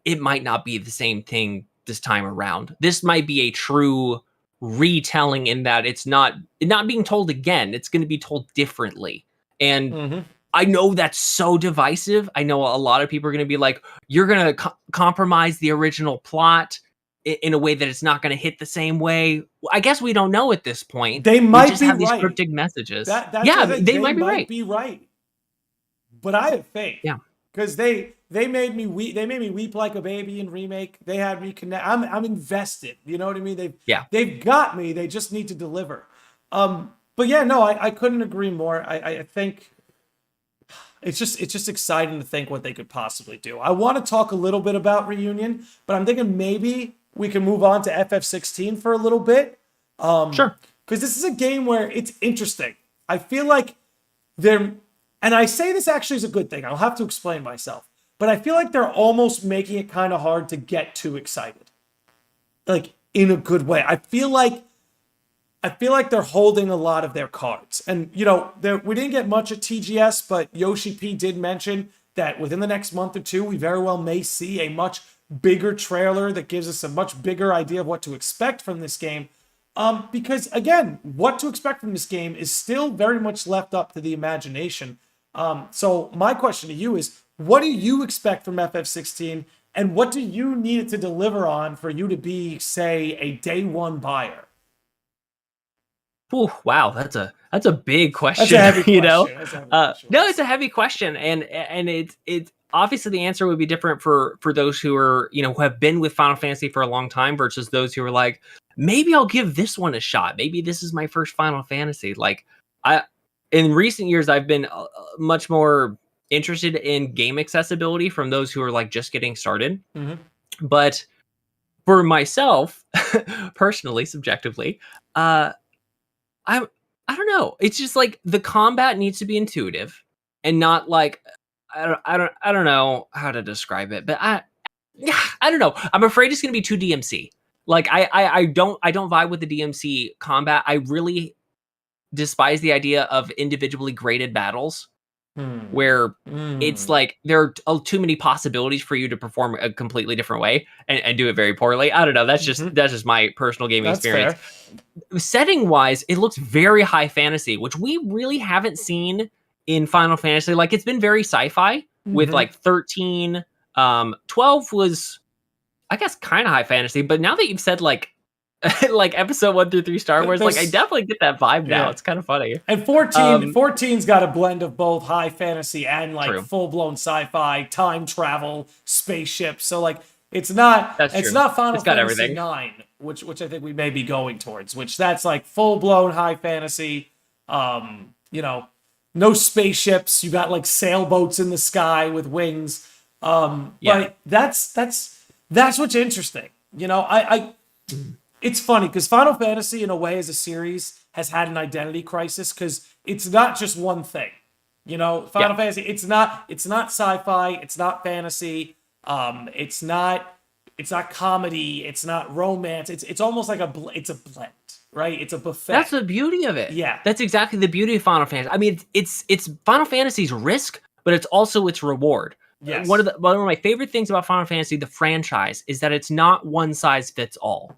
it might not be the same thing this time around. This might be a true retelling in that it's not being told again. It's going to be told differently. And I know that's so divisive. I know a lot of people are going to be like, you're going to compromise the original plot in a way that it's not going to hit the same way. I guess we don't know at this point. They might just have be these right. cryptic messages. They might be right. But I have faith. Yeah. Because they made me weep. They made me weep like a baby in Remake. They had me connect. I'm invested. You know what I mean? They've got me. They just need to deliver. But yeah, no, I couldn't agree more. I think it's just exciting to think what they could possibly do. I want to talk a little bit about Reunion, but I'm thinking maybe we can move on to FF16 for a little bit. Sure. Because this is a game where it's interesting. I feel like and I say this actually is a good thing. I'll have to explain myself. But I feel like they're almost making it kind of hard to get too excited. Like, in a good way. I feel like they're holding a lot of their cards. And, we didn't get much at TGS, but Yoshi P did mention that within the next month or two, we very well may see a much bigger trailer that gives us a much bigger idea of what to expect from this game. Because, again, what to expect from this game is still very much left up to the imagination. So my question to you is, what do you expect from FF16? And what do you need it to deliver on for you to be, say, a day one buyer? Ooh, wow, that's a big question. That's a heavy you know, question. That's a heavy question. no, it's a heavy question, and it's obviously the answer would be different for those who are who have been with Final Fantasy for a long time versus those who are like, maybe I'll give this one a shot. Maybe this is my first Final Fantasy. Like I, in recent years, I've been much more interested in game accessibility from those who are like just getting started. Mhm. But for myself, personally, subjectively, I I don't know. It's just like the combat needs to be intuitive and not like I don't know how to describe it, but yeah, I don't know. I'm afraid it's gonna be too DMC. Like I don't vibe with the DMC combat. I really despise the idea of individually graded battles where it's like there are too many possibilities for you to perform a completely different way and do it very poorly. I don't know. That's just my personal gaming That's experience. fair. Setting wise, it looks very high fantasy, which we really haven't seen in Final Fantasy. Like it's been very sci-fi with like 13. 12 was, I guess, kind of high fantasy, but now that you've said like like episode 1 through 3 Star Wars, like I definitely get that vibe now. Yeah. It's kind of funny. And 14's got a blend of both high fantasy and like True. full-blown sci-fi, time travel, spaceships. So like it's not That's it's true. not Final It's got Fantasy everything. 9, which I think we may be going towards, which that's like full-blown high fantasy. No spaceships. You got like sailboats in the sky with wings. Yeah. But that's what's interesting. It's funny because Final Fantasy, in a way, as a series, has had an identity crisis because it's not just one thing. Final Fantasy, it's not sci-fi, it's not fantasy, it's not comedy, it's not romance. It's almost like it's a blend, right? It's a buffet. That's the beauty of it. Yeah. That's exactly the beauty of Final Fantasy. I mean, it's Final Fantasy's risk, but it's also its reward. Yes. One of my favorite things about Final Fantasy, the franchise, is that it's not one size fits all.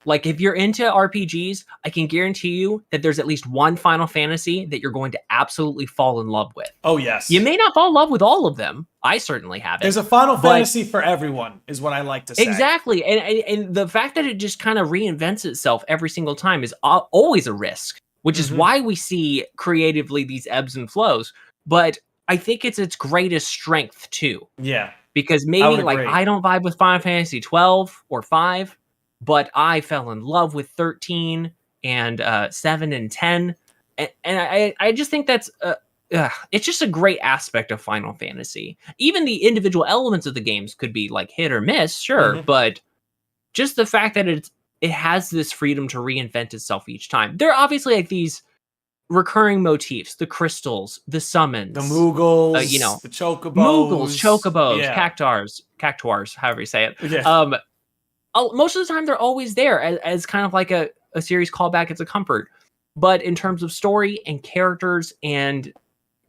Like if you're into RPGs, I can guarantee you that there's at least one Final Fantasy that you're going to absolutely fall in love with. Oh, yes. You may not fall in love with all of them. I certainly haven't. There's a Final Fantasy for everyone, is what I like to say. Exactly. And the fact that it just kind of reinvents itself every single time is always a risk, which is why we see creatively these ebbs and flows. But I think it's its greatest strength too. Yeah. Because maybe like I don't vibe with Final Fantasy 12 or 5, but I fell in love with 13 and 7 and 10. And I just think that's it's just a great aspect of Final Fantasy. Even the individual elements of the games could be like hit or miss, sure, but just the fact that it has this freedom to reinvent itself each time. There are obviously like these recurring motifs, the crystals, the summons, the Moogles, the chocobos, yeah. cactuars, however you say it. Yeah. Most of the time they're always there as kind of like a series callback. It's a comfort. But in terms of story and characters and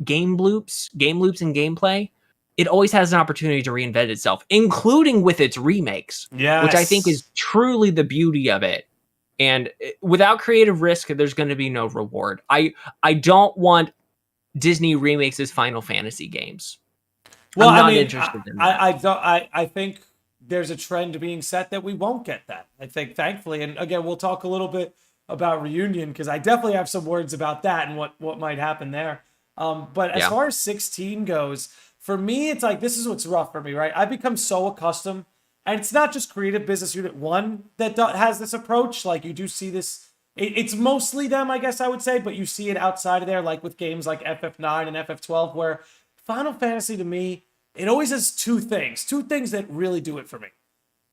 game loops and gameplay, it always has an opportunity to reinvent itself, including with its remakes, which I think is truly the beauty of it. And without creative risk, there's going to be no reward. I don't want Disney remakes as Final Fantasy games. Well, I'm not interested in that. I think there's a trend being set that we won't get that. I think, thankfully, and again, we'll talk a little bit about Reunion because I definitely have some words about that and what might happen there. But as far as 16 goes, for me, it's like this is what's rough for me, right? I've become so accustomed, and it's not just Creative Business Unit 1 that has this approach. Like you do see this. It's mostly them, I guess I would say, but you see it outside of there, like with games like FF9 and FF12, where Final Fantasy to me, it always has two things that really do it for me.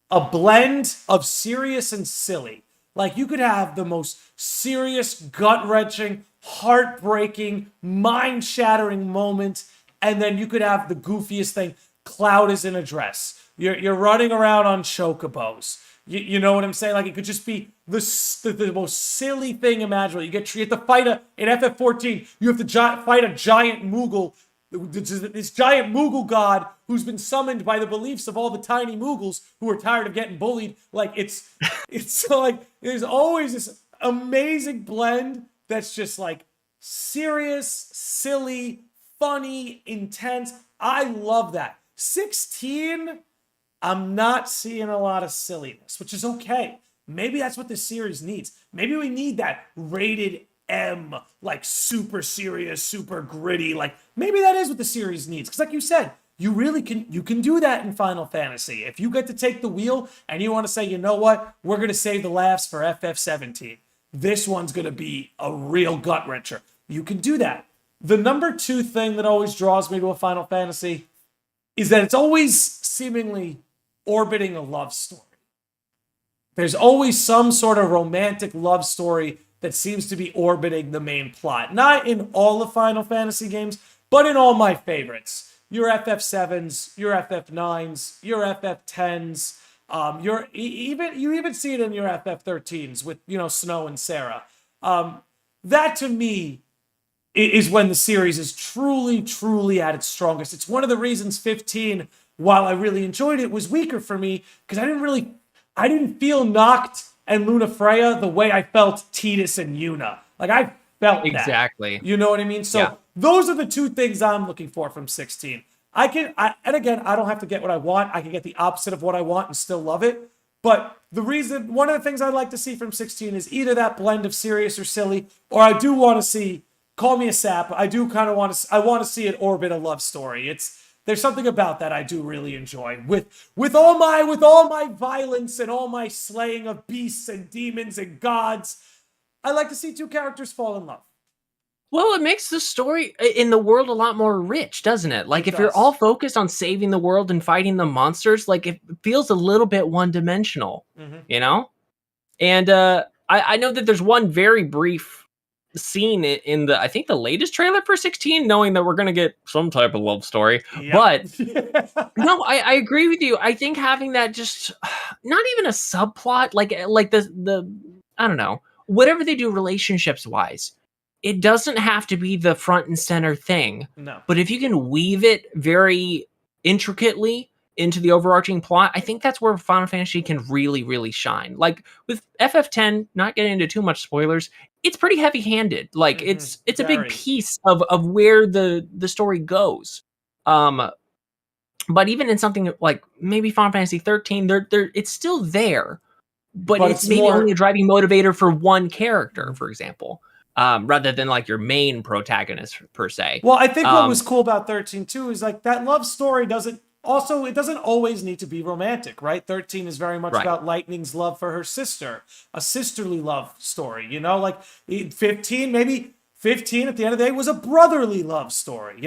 A blend of serious and silly. Like you could have the most serious, gut-wrenching, heartbreaking, mind-shattering moment, and then you could have the goofiest thing. Cloud is in a dress. You're running around on chocobos. You know what I'm saying? Like it could just be the most silly thing imaginable. You have to fight in FF14. You have to fight a giant Moogle. This giant Moogle god who's been summoned by the beliefs of all the tiny Moogles who are tired of getting bullied. Like it's so like there's always this amazing blend that's just like serious, silly, funny, intense. I love that. 16 I'm not seeing a lot of silliness, which is okay. Maybe that's what this series needs. Maybe we need that rated M, like super serious, super gritty. Like maybe that is what the series needs. Because like you said, you can do that in Final Fantasy. If you get to take the wheel and you want to say, you know what, we're gonna save the laughs for FF17. This one's gonna be a real gut wrencher. You can do that. The number 2 thing that always draws me to a Final Fantasy is that it's always seemingly orbiting a love story. There's always some sort of romantic love story that seems to be orbiting the main plot. Not in all the Final Fantasy games, but in all my favorites. Your FF7s, your FF9s, your FF10s. You even see it in your FF13s with, Snow and Sarah. That to me is when the series is truly, truly at its strongest. It's one of the reasons 15, while I really enjoyed it, was weaker for me because I didn't feel Noct and Luna Freya the way I felt Tidus and Yuna. Like I felt that. Exactly. You know what I mean? So those are the 2 things I'm looking for from 16. And again, I don't have to get what I want. I can get the opposite of what I want and still love it. But one of the things I'd like to see from 16 is either that blend of serious or silly, or I do want to see, call me a sap, I do kind of want to see it orbit a love story. There's something about that I do really enjoy. With all my violence and all my slaying of beasts and demons and gods, I like to see 2 characters fall in love. Well, it makes the story in the world a lot more rich, doesn't it? Like, if you're all focused on saving the world and fighting the monsters, like, it feels a little bit one-dimensional, you know? And I know that there's one very brief scene in I think the latest trailer for 16, knowing that we're going to get some type of love story. Yep. But, no, I agree with you. I think having that just, not even a subplot, like the I don't know, whatever they do relationships-wise, it doesn't have to be the front and center thing. No. But if you can weave it very intricately into the overarching plot, I think that's where Final Fantasy can really, really shine. Like with FF10, not getting into too much spoilers, it's pretty heavy-handed. Like it's a big piece of where the story goes. But even in something like maybe Final Fantasy 13, it's still there. But it's maybe only a driving motivator for one character, for example. Rather than like your main protagonist per se. Well, I think what was cool about 13 too is like that love story doesn't always need to be romantic, right? 13 is very much about Lightning's love for her sister, a sisterly love story, like 15 at the end of the day was a brotherly love story.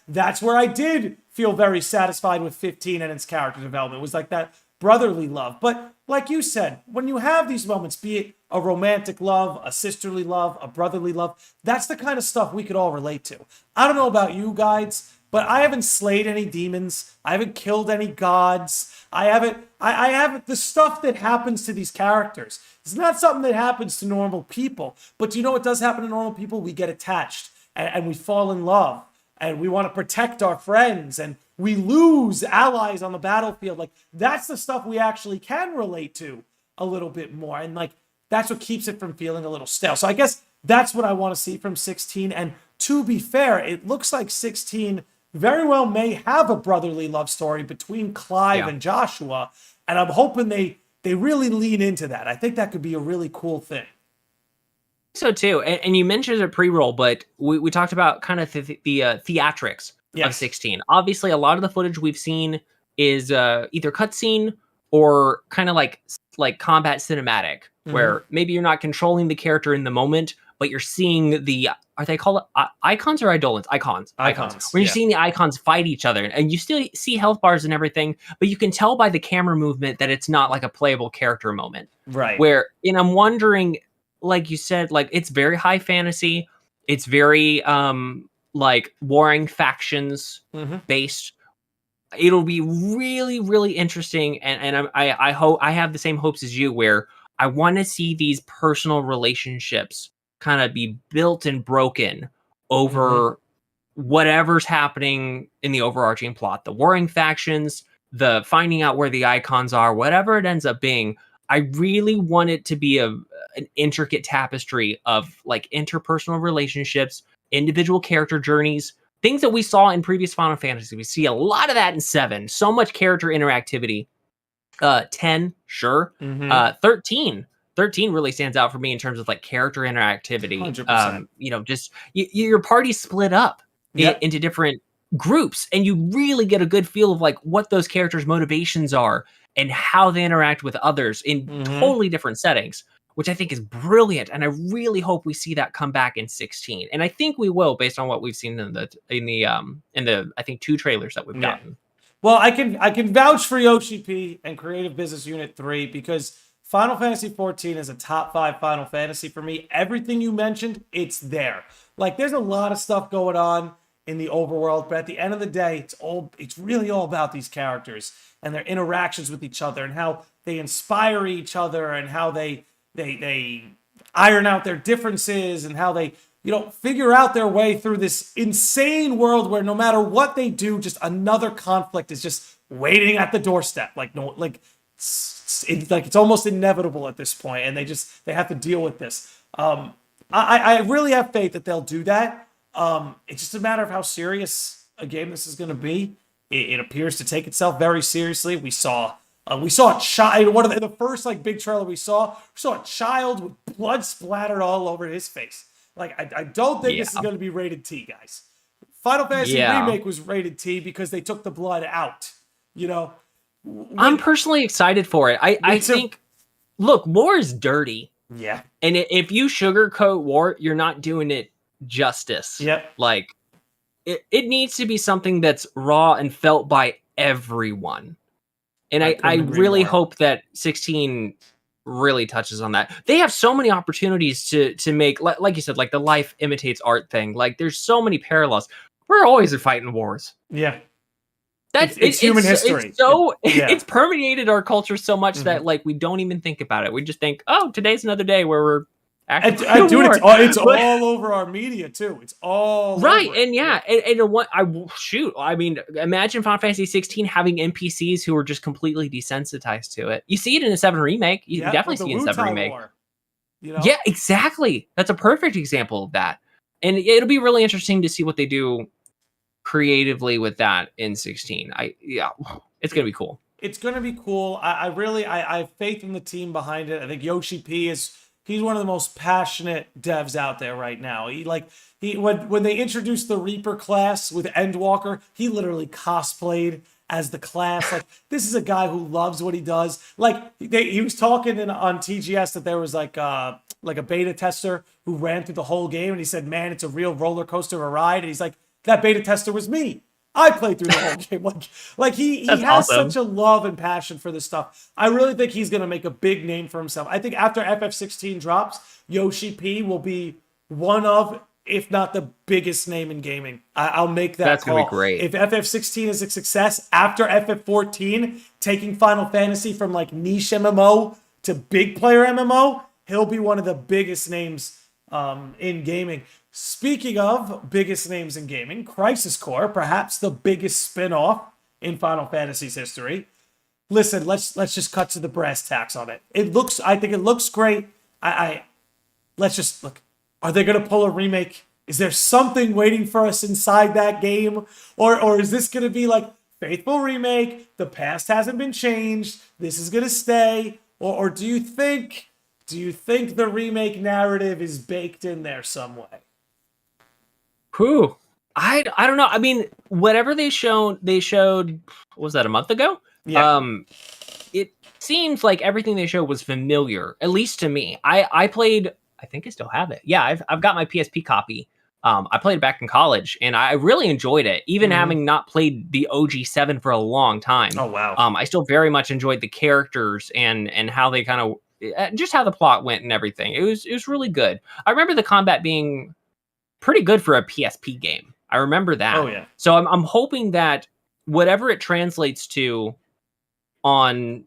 That's where I did feel very satisfied with 15 and its character development. It was like that brotherly love. But like you said, when you have these moments, be it a romantic love, a sisterly love, a brotherly love, that's the kind of stuff we could all relate to. I don't know about you guys, but I haven't slayed any demons. I haven't killed any gods. I haven't the stuff that happens to these characters. It's not something that happens to normal people. But you know what does happen to normal people? We get attached and we fall in love and we want to protect our friends and we lose allies on the battlefield. Like that's the stuff we actually can relate to a little bit more. And like, that's what keeps it from feeling a little stale. So I guess that's what I want to see from 16. And to be fair, it looks like 16 very well may have a brotherly love story between Clive and Joshua. And I'm hoping they really lean into that. I think that could be a really cool thing. So too. And you mentioned a pre-roll, but we talked about kind of the theatrics of 16. Obviously, a lot of the footage we've seen is either cutscene or kind of like combat cinematic, where maybe you're not controlling the character in the moment, but you're seeing are they called icons or eidolons? Icons. When you're seeing the icons fight each other, and you still see health bars and everything, but you can tell by the camera movement that it's not like a playable character moment. Right. And I'm wondering, like you said, like it's very high fantasy. It's very like warring factions based. It'll be really, really interesting, and I hope I have the same hopes as you, where I want to see these personal relationships kind of be built and broken over whatever's happening in the overarching plot, the warring factions, the finding out where the icons are, whatever it ends up being. I really want it to be an intricate tapestry of like interpersonal relationships, individual character journeys, things that we saw in previous Final Fantasy. We see a lot of that in 7. So much character interactivity. 10, sure. 13 really stands out for me in terms of like character interactivity. 100%. Just your party split up into different groups, and you really get a good feel of like what those characters' motivations are and how they interact with others in totally different settings, which I think is brilliant. And I really hope we see that come back in 16. And I think we will, based on what we've seen in the I think 2 trailers that we've gotten. Well, I can vouch for Yoshi P and Creative Business Unit 3 because Final Fantasy 14 is a top 5 Final Fantasy for me. Everything you mentioned, it's there. Like, there's a lot of stuff going on in the overworld, but at the end of the day, it's really all about these characters and their interactions with each other and how they inspire each other and how they iron out their differences and how they figure out their way through this insane world where no matter what they do, just another conflict is just waiting at the doorstep. It's almost inevitable at this point, and they have to deal with this. I really have faith that they'll do that. It's just a matter of how serious a game this is going to be. It appears to take itself very seriously. We saw a child. One of the first big trailer we saw a child with blood splattered all over his face. I don't think this is going to be rated T, guys. Final Fantasy Remake was rated T because they took the blood out. I'm personally excited for it. I think, look, war is dirty. Yeah. And if you sugarcoat war, you're not doing it justice. Yep. It needs to be something that's raw and felt by everyone. And I really hope that 16 really touches on that. They have so many opportunities to make, like you said, like the life imitates art thing. Like, there's so many parallels. We're always fighting wars. Yeah. It's human history. It's permeated our culture so much that we don't even think about it. We just think, oh, today's another day where we're actually it's all over our media too. It's all right. over. And imagine Final Fantasy 16 having NPCs who are just completely desensitized to it. You see it in the 7 remake. You definitely see it in 7 remake. War, Yeah, exactly. That's a perfect example of that. And it'll be really interesting to see what they do creatively with that in 16. It's gonna be cool. It's gonna be cool. I have faith in the team behind it. I think Yoshi P he's one of the most passionate devs out there right now. When they introduced the Reaper class with Endwalker, he literally cosplayed as the class. This is a guy who loves what he does. He was talking on TGS that there was a beta tester who ran through the whole game, and he said, "Man, it's a real roller coaster of a ride." And he's like, "That beta tester was me. I played through the whole game." He has awesome. such a love and passion for this stuff. I really think he's going to make a big name for himself. I think after FF16 drops, Yoshi P will be one of, if not the biggest name in gaming. I'll make that That's call. Gonna be great. If FF16 is a success, after FF14, taking Final Fantasy from niche MMO to big player MMO, he'll be one of the biggest names in gaming. Speaking of biggest names in gaming, Crisis Core, perhaps the biggest spin-off in Final Fantasy's history. Listen, let's just cut to the brass tacks on it. I think it looks great. Let's just look. Are they going to pull a remake? Is there something waiting for us inside that game? Or is this going to be faithful remake? The past hasn't been changed. This is going to stay. Or do you think the remake narrative is baked in there some way? Whew. I don't know. I mean, whatever they showed, what was that, a month ago? Yeah. It seems like everything they showed was familiar, at least to me. I played, I think I still have it. Yeah, I've got my PSP copy. I played it back in college, and I really enjoyed it, even having not played the OG 7 for a long time. Oh, wow. I still very much enjoyed the characters and how they kind of, just how the plot went and everything. It was really good. I remember the combat being pretty good for a PSP game. I remember that. Oh, yeah. So I'm hoping that whatever it translates to on,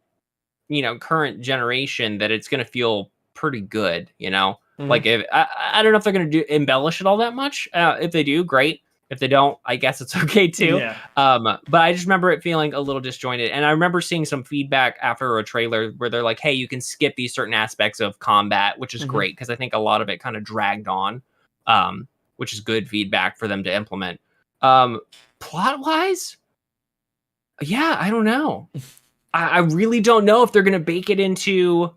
current generation, that it's going to feel pretty good, If I don't know if they're going to embellish it all that much. If they do, great. If they don't, I guess it's okay too. Yeah. But I just remember it feeling a little disjointed. And I remember seeing some feedback after a trailer where they're like, hey, you can skip these certain aspects of combat, which is great, because I think a lot of it kind of dragged on, which is good feedback for them to implement. Plot wise, yeah, I don't know. I really don't know if they're gonna bake it into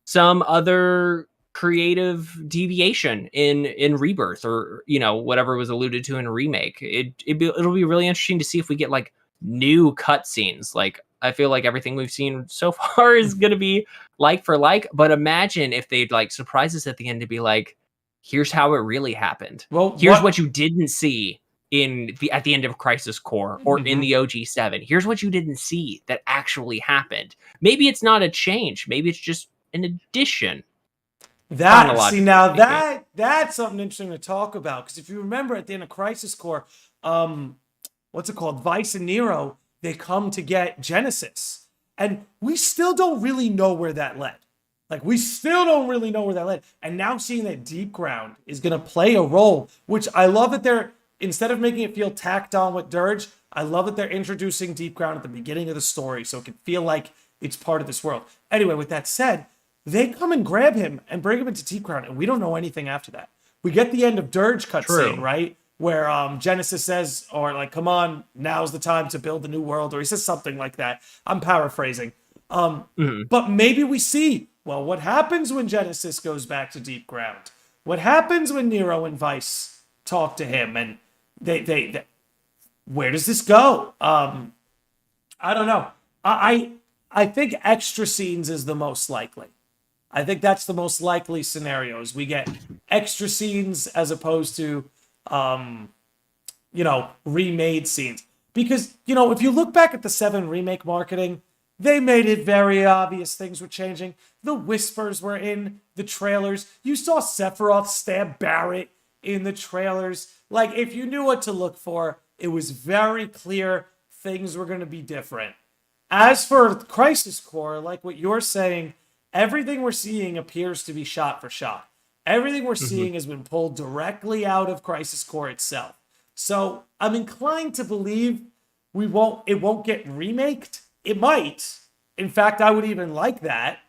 some other creative deviation in Rebirth, or whatever was alluded to in a remake. It'll be really interesting to see if we get like new cutscenes. Like, I feel like everything we've seen so far is gonna be like for like. But imagine if they'd like surprise us at the end to be like, here's how it really happened. Well, here's what you didn't see at the end of Crisis Core or in the OG7. Here's what you didn't see that actually happened. Maybe it's not a change. Maybe it's just an addition. That's something interesting to talk about, because if you remember at the end of Crisis Core, what's it called? Vice and Nero, they come to get Genesis, and we still don't really know where that led. Like, we still don't really know where that led. And now seeing that Deep Ground is going to play a role, which I love that they're, instead of making it feel tacked on with Dirge, I love that they're introducing Deep Ground at the beginning of the story so it can feel like it's part of this world. Anyway, with that said, they come and grab him and bring him into Deep Ground, and we don't know anything after that. We get the end of Dirge cutscene, right? Where Genesis says, or like, come on, now's the time to build the new world, or he says something like that. I'm paraphrasing. But maybe we see, well, what happens when Genesis goes back to Deep Ground? What happens when Nero and Vice talk to him? And they where does this go? I don't know. I think extra scenes is the most likely. I think that's the most likely scenarios. We get extra scenes as opposed to, remade scenes. Because, if you look back at the 7 remake marketing, they made it very obvious things were changing. The whispers were in the trailers. You saw Sephiroth stab Barrett in the trailers. Like, if you knew what to look for, it was very clear things were going to be different. As for Crisis Core, like what you're saying, everything we're seeing appears to be shot for shot. Everything we're seeing has been pulled directly out of Crisis Core itself. So I'm inclined to believe it won't get remaked. It might. In fact, I would even like that.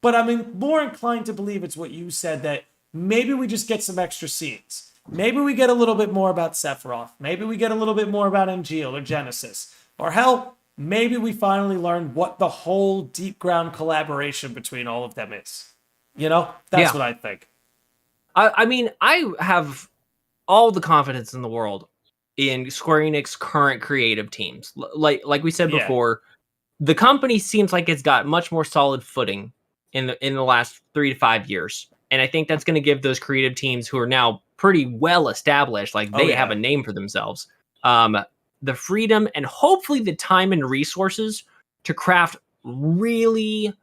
But I'm more inclined to believe it's what you said, that maybe we just get some extra scenes. Maybe we get a little bit more about Sephiroth. Maybe we get a little bit more about Angeal or Genesis. Or hell, maybe we finally learn what the whole Deep Ground collaboration between all of them is. That's what I think. I mean, I have all the confidence in the world in Square Enix current creative teams. Like we said before, the company seems like it's got much more solid footing in the last 3 to 5 years. And I think that's going to give those creative teams, who are now pretty well established, like they have a name for themselves, the freedom and hopefully the time and resources to craft really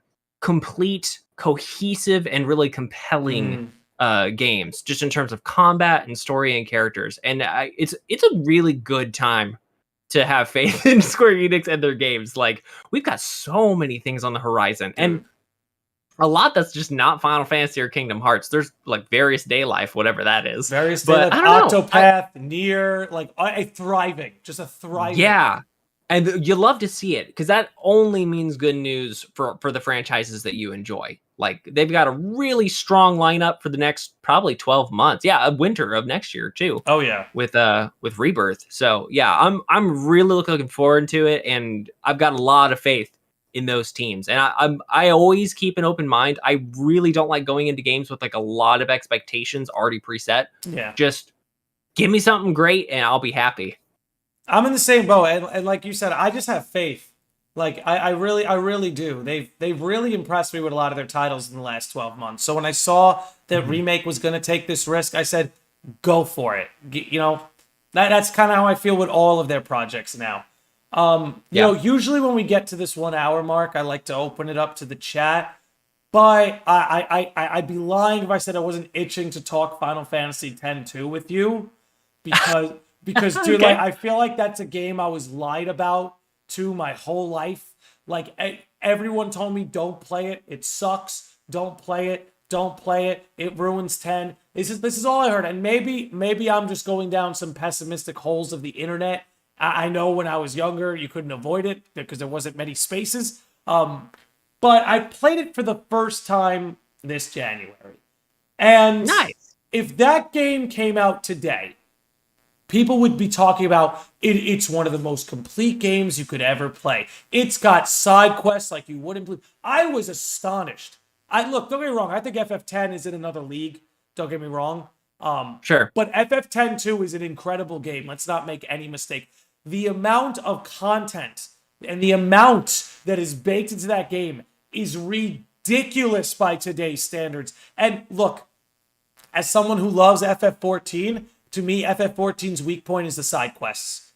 complete, cohesive, and really compelling games, just in terms of combat and story and characters. And it's a really good time to have faith in Square Enix and their games. Like, we've got so many things on the horizon, and a lot that's just not Final Fantasy or Kingdom Hearts. There's like Various Day Life, whatever that is. Various Day Life, Octopath, Nier, like a thriving. Yeah. And you love to see it, because that only means good news for the franchises that you enjoy. Like, they've got a really strong lineup for the next probably 12 months. Yeah, winter of next year too. Oh yeah. With Rebirth. So yeah, I'm really looking forward to it, and I've got a lot of faith in those teams. And I always keep an open mind. I really don't like going into games with like a lot of expectations already preset. Yeah. Just give me something great and I'll be happy. I'm in the same boat. And like you said, I just have faith. Like, I really do. They've really impressed me with a lot of their titles in the last 12 months. So when I saw that Remake was going to take this risk, I said, go for it. That's kind of how I feel with all of their projects now. Usually when we get to this 1 hour mark, I like to open it up to the chat. But I'd be lying if I said I wasn't itching to talk Final Fantasy X-2 with you. Because dude, like, I feel like that's a game I was lied about to my whole life. Like, everyone told me, don't play it. It sucks. Don't play it. Don't play it. It ruins 10. This is all I heard. And maybe I'm just going down some pessimistic holes of the internet. I know when I was younger, you couldn't avoid it because there wasn't many spaces. But I played it for the first time this January. And nice. If that game came out today, people would be talking about it's one of the most complete games you could ever play. It's got side quests like you wouldn't believe. I was astonished. Don't get me wrong. I think FF10 is in another league. Don't get me wrong. Sure. But FF10 2 is an incredible game. Let's not make any mistake. The amount of content and the amount that is baked into that game is ridiculous by today's standards. And look, as someone who loves FF14, to me, FF14's weak point is the side quests.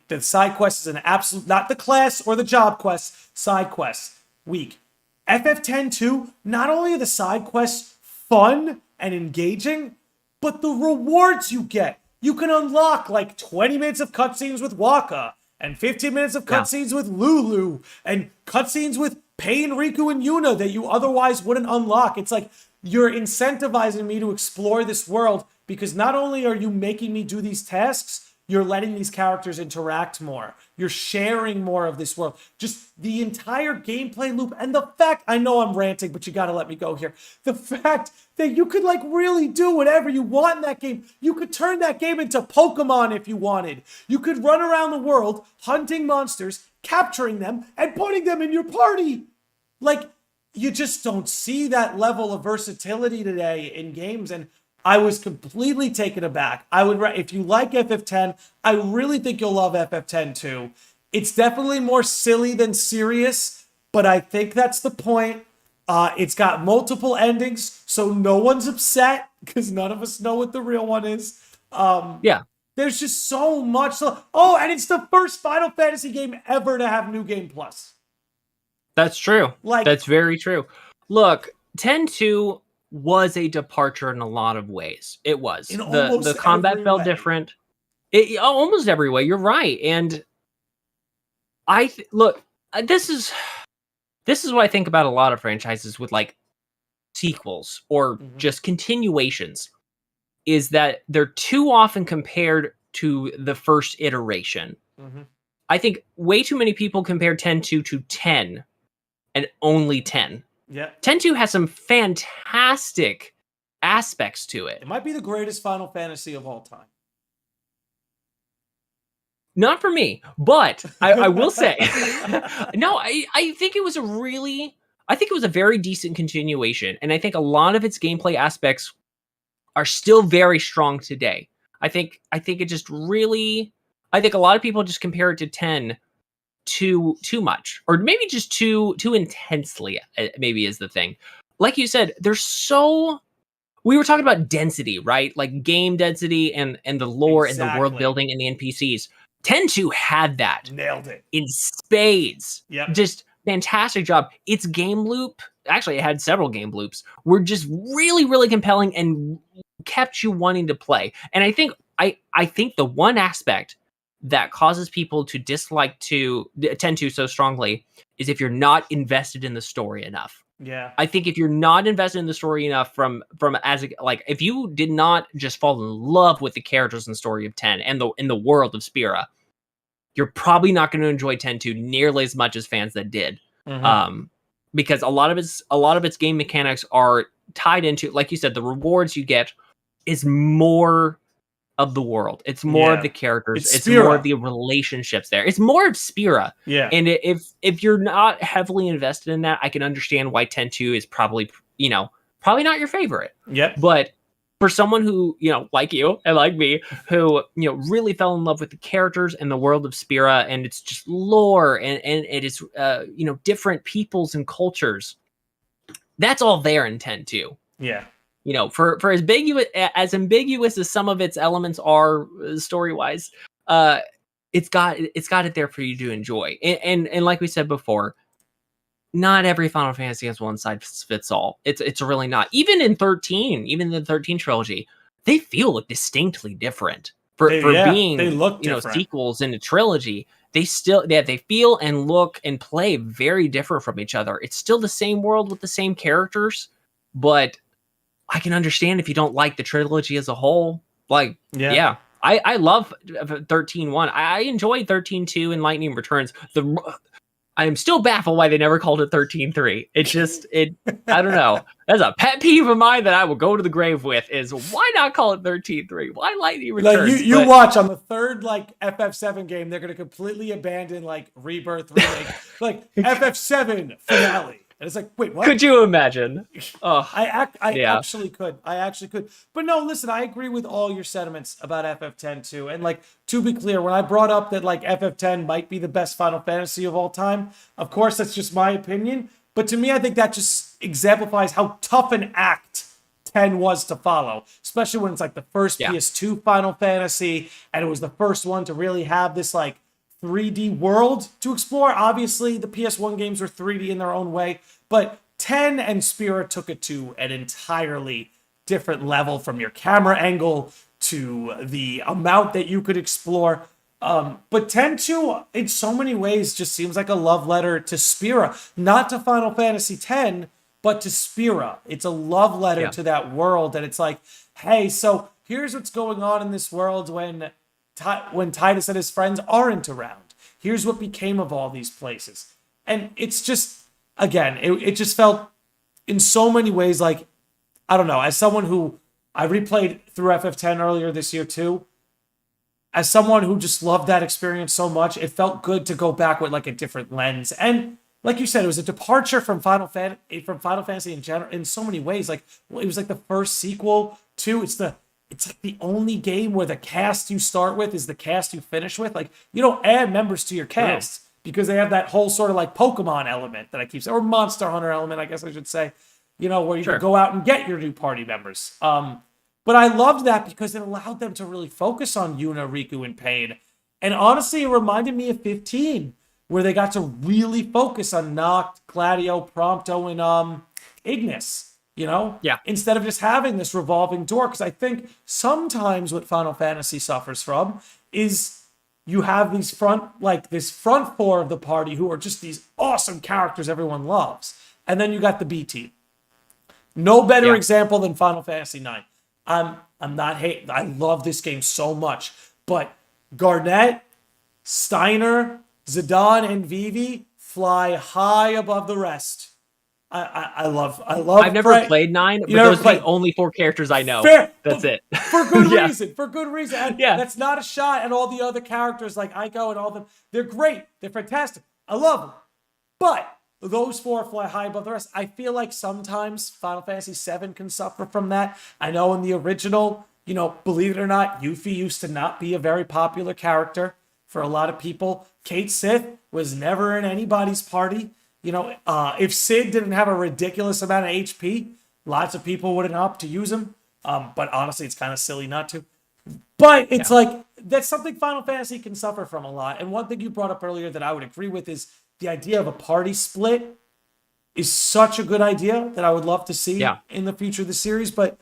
The side quest is an absolute, not the class or the job quests, side quests, weak. FF10 2, not only are the side quests fun and engaging, but the rewards you get. You can unlock like 20 minutes of cutscenes with Waka, and 15 minutes of cutscenes with Lulu, and cutscenes with Pain, Riku, and Yuna that you otherwise wouldn't unlock. It's like you're incentivizing me to explore this world because not only are you making me do these tasks, you're letting these characters interact more. You're sharing more of this world. Just the entire gameplay loop and the fact, I know I'm ranting, but you gotta let me go here. The fact that you could like really do whatever you want in that game. You could turn that game into Pokemon if you wanted. You could run around the world hunting monsters, capturing them, and putting them in your party. Like, you just don't see that level of versatility today in games, and I was completely taken aback. If you like FF10, I really think you'll love FF10 too. It's definitely more silly than serious, but I think that's the point. It's got multiple endings, so no one's upset because none of us know what the real one is. There's just so much. Oh, and it's the first Final Fantasy game ever to have New Game Plus. That's true. That's very true. Look, 10-2 was a departure in a lot of ways. It was. The combat felt different. Almost every way. You're right. And this is what I think about a lot of franchises with like sequels or just continuations, is that they're too often compared to the first iteration. I think way too many people compare 10-2 to 10 and only 10. Yeah. 10-2 has some fantastic aspects to it. It might be the greatest Final Fantasy of all time. Not for me, but I will say, no, I think it was a very decent continuation. And I think a lot of its gameplay aspects are still very strong today. I think it just really, I think a lot of people just compare it to 10 too much, or maybe just too intensely, maybe is the thing. Like you said, we were talking about density, right? Like game density and the lore and the world building and the NPCs. 10-2 had that. Nailed it. In spades. Yep. Just fantastic job. Its game loop, actually it had several game loops, were just really, really compelling and kept you wanting to play. And I think the one aspect that causes people to dislike 10-2 so strongly is if you're not invested in the story enough. Yeah. I think if you're not invested in the story enough if you did not just fall in love with the characters and story of 10 and in the world of Spira, you're probably not going to enjoy 10-2 nearly as much as fans that did. Because a lot of its game mechanics are tied into, like you said, the rewards you get is more of the world. It's more of the characters. It's more of the relationships there. It's more of Spira. Yeah. And if you're not heavily invested in that, I can understand why 10-2 is probably not your favorite. Yep. But for someone who, like you and like me, who, really fell in love with the characters and the world of Spira and it's just lore and it is, different peoples and cultures, that's all there in 10-2. Yeah. For as ambiguous as some of its elements are story-wise, it's got it there for you to enjoy. And like we said before, not every Final Fantasy has one size fits all. It's really not. Even in 13, even the 13 trilogy, they feel distinctly different. For being they look different. Sequels in a trilogy, they feel and look and play very different from each other. It's still the same world with the same characters, but I can understand if you don't like the trilogy as a whole. I love 13-1. I enjoyed 13-2 and Lightning Returns. I am still baffled why they never called it 13-3. It just, I don't know. That's a pet peeve of mine that I will go to the grave with is why not call it 13-3? Why lightning returns? Like you watch on the third like FF7 game, they're gonna completely abandon like Rebirth remake, like FF7 finale. And it's like, wait, what? Could you imagine? Oh, I actually could. But no, listen, I agree with all your sentiments about FF10 too. And like, to be clear, when I brought up that like FF10 might be the best Final Fantasy of all time, of course, that's just my opinion. But to me, I think that just exemplifies how tough an act 10 was to follow, especially when it's like the first PS2 Final Fantasy, and it was the first one to really have this like 3D world to explore. Obviously, the PS1 games were 3D in their own way, but 10 and Spira took it to an entirely different level, from your camera angle to the amount that you could explore. But 10 too, in so many ways, just seems like a love letter to Spira, not to Final Fantasy X, but to Spira. It's a love letter to that world, and it's like, hey, so here's what's going on in this world when Tidus and his friends aren't around. Here's what became of all these places. And it's just, again, it just felt in so many ways like, I don't know, as someone who I replayed through FF10 earlier this year too, as someone who just loved that experience so much, it felt good to go back with like a different lens. And like you said, it was a departure from Final Fantasy in general in so many ways. Like, it was like the first sequel to, it's like the only game where the cast you start with is the cast you finish with. Like, you don't add members to your cast because they have that whole sort of like Pokemon element that I keep saying, or Monster Hunter element, I guess I should say, you know, where you can go out and get your new party members. But I loved that because it allowed them to really focus on Yuna, Riku, and Pain. And honestly, it reminded me of 15, where they got to really focus on Noct, Gladio, Prompto, and Ignis. You know? Yeah. Instead of just having this revolving door. Because I think sometimes what Final Fantasy suffers from is you have this front four of the party who are just these awesome characters everyone loves. And then you got the B team. No better example than Final Fantasy IX. I'm not hating. I love this game so much. But Garnet, Steiner, Zidane, and Vivi fly high above the rest. I love. I've never played 9, but those are the only 4 characters I know. Fair, that's it. For good reason. For good reason. And that's not a shot at all the other characters like Aiko and all of them. They're great. They're fantastic. I love them. But those 4 fly high above the rest. I feel like sometimes Final Fantasy VII can suffer from that. I know in the original, you know, believe it or not, Yuffie used to not be a very popular character for a lot of people. Kate Sith was never in anybody's party. You know, if Sid didn't have a ridiculous amount of HP, lots of people wouldn't opt to use him. But honestly, it's kind of silly not to. But it's like, that's something Final Fantasy can suffer from a lot. And one thing you brought up earlier that I would agree with is the idea of a party split is such a good idea that I would love to see in the future of the series. But,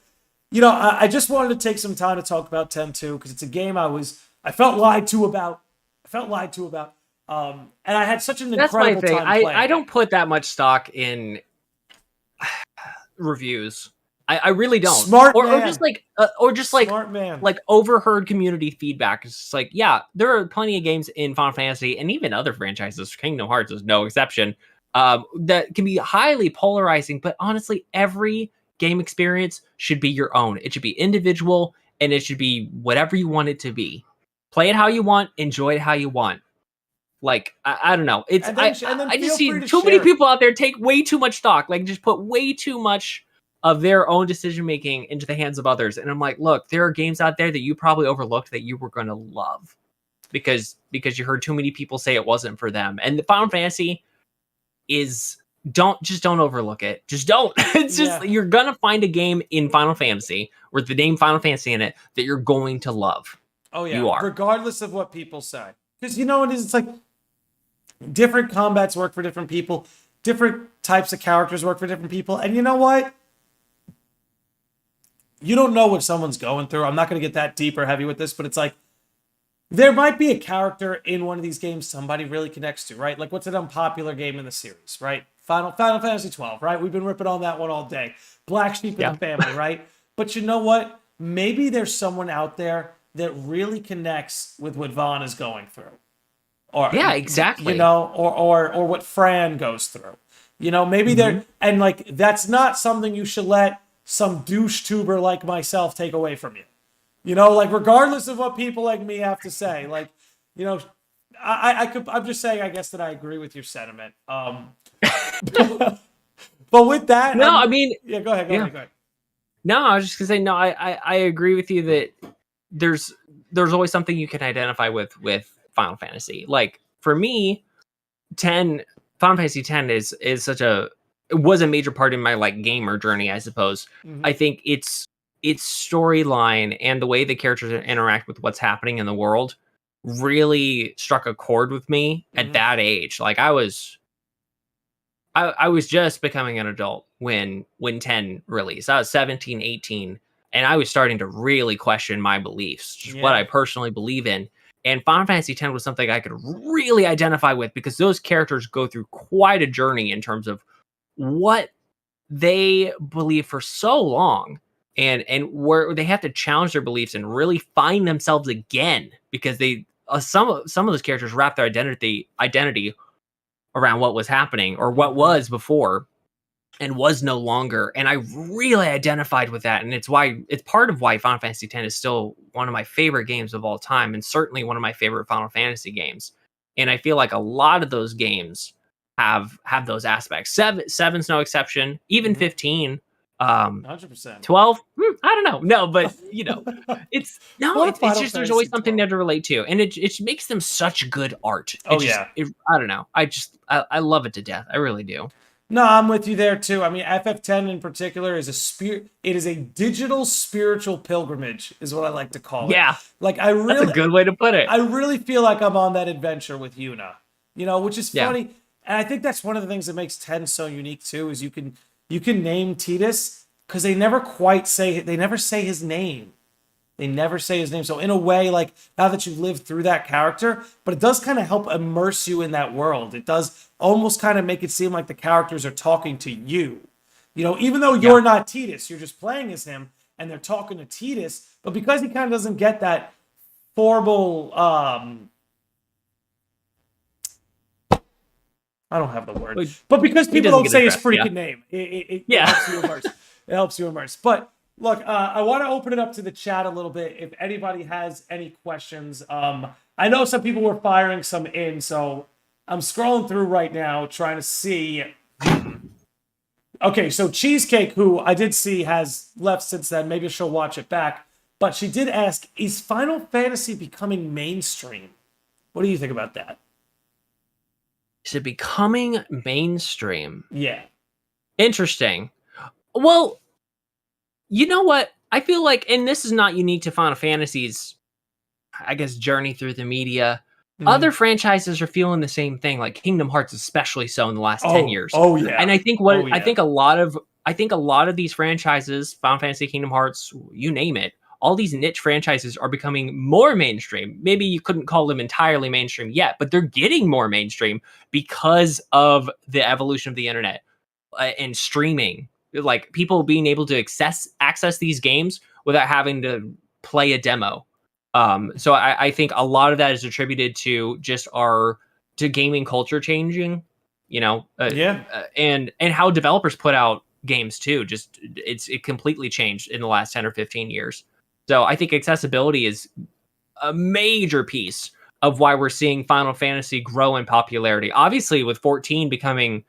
you know, I just wanted to take some time to talk about 10-2 because it's a game I felt lied to about. And I had such an incredible time playing. I don't put that much stock in reviews. I really don't. Smart or man. Or just like Smart man. Like overheard community feedback. It's just like, yeah, there are plenty of games in Final Fantasy and even other franchises. Kingdom Hearts is no exception. That can be highly polarizing, but honestly, every game experience should be your own. It should be individual, and it should be whatever you want it to be. Play it how you want, enjoy it how you want. Like, I don't know. It's I just see too many people out there take way too much stock. Like, just put way too much of their own decision making into the hands of others. And I'm like, look, there are games out there that you probably overlooked that you were going to love because you heard too many people say it wasn't for them. And the Final Fantasy is don't overlook it. Just don't. It's just you're gonna find a game in Final Fantasy with the name Final Fantasy in it that you're going to love. Oh yeah, you are, regardless of what people say. Because you know what it is, it's like different combats work for different people, different types of characters work for different people, and you know what? You don't know what someone's going through. I'm not going to get that deep or heavy with this, but it's like there might be a character in one of these games somebody really connects to, right? Like, what's an unpopular game in the series, right? Final Fantasy 12, right? We've been ripping on that one all day. Black sheep in the family, right? But you know what? Maybe there's someone out there that really connects with what Vaughn is going through. or Yeah, exactly. you know, or what Fran goes through. You know, maybe they're, and like, that's not something you should let some douche tuber like myself take away from you. You know, like, regardless of what people like me have to say, like, you know, I'm just saying, I guess, that I agree with your sentiment. But with that, No, I mean, yeah, go ahead, go yeah. ahead, go ahead. No, I was just gonna say, no, I agree with you that there's always something you can identify with Final Fantasy. Like, for me, 10 Final Fantasy 10 is such a, it was a major part in my like gamer journey, I suppose. I think its storyline and the way the characters interact with what's happening in the world really struck a chord with me at that age. Like, I was just becoming an adult when 10 released. I was 17, 18, and I was starting to really question my beliefs, just what I personally believe in. And Final Fantasy X was something I could really identify with, because those characters go through quite a journey in terms of what they believe for so long, and where they have to challenge their beliefs and really find themselves again, because they some of those characters wrap their identity around what was happening or what was before and was no longer. And I really identified with that. And it's part of why Final Fantasy X is still one of my favorite games of all time, and certainly one of my favorite Final Fantasy games. And I feel like a lot of those games have those aspects. Seven's no exception. Even 15, 100%. 12. I don't know. No, but you know, it's Final just, there's always Fantasy something 12. there to relate to, and it makes them such good art. I don't know. I love it to death. I really do. No, I'm with you there too. I mean, FF10 in particular is it is a digital spiritual pilgrimage, is what I like to call it. Yeah. Like, That's a good way to put it. I really feel like I'm on that adventure with Yuna. You know, which is funny. And I think that's one of the things that makes 10 so unique too, is you can name Tidus, because they never say his name. They never say his name. So in a way, like, now that you've lived through that character, but it does kind of help immerse you in that world. It does almost kind of make it seem like the characters are talking to you. You know, even though you're not Tidus, you're just playing as him, and they're talking to Tidus. But because he kind of doesn't get that formal, I don't have the word, but because people don't say his freaking name, it helps you immerse. It helps you immerse. But look, I want to open it up to the chat a little bit. If anybody has any questions, I know some people were firing some in, so I'm scrolling through right now trying to see. Okay, so Cheesecake, who I did see has left since then, maybe she'll watch it back, but she did ask, is Final Fantasy becoming mainstream? What do you think about that? Is it becoming mainstream? Yeah. Interesting. Well, you know what? I feel like, and this is not unique to Final Fantasy's, I guess, journey through the media. Other franchises are feeling the same thing, like Kingdom Hearts, especially so in the last 10 years. Oh yeah. And I think I think a lot of these franchises, Final Fantasy, Kingdom Hearts, you name it, all these niche franchises are becoming more mainstream. Maybe you couldn't call them entirely mainstream yet, but they're getting more mainstream because of the evolution of the internet and streaming. Like, people being able to access these games without having to play a demo. So I think a lot of that is attributed to just to gaming culture changing, you know, and how developers put out games too. Just it completely changed in the last 10 or 15 years. So I think accessibility is a major piece of why we're seeing Final Fantasy grow in popularity. Obviously, with 14 becoming,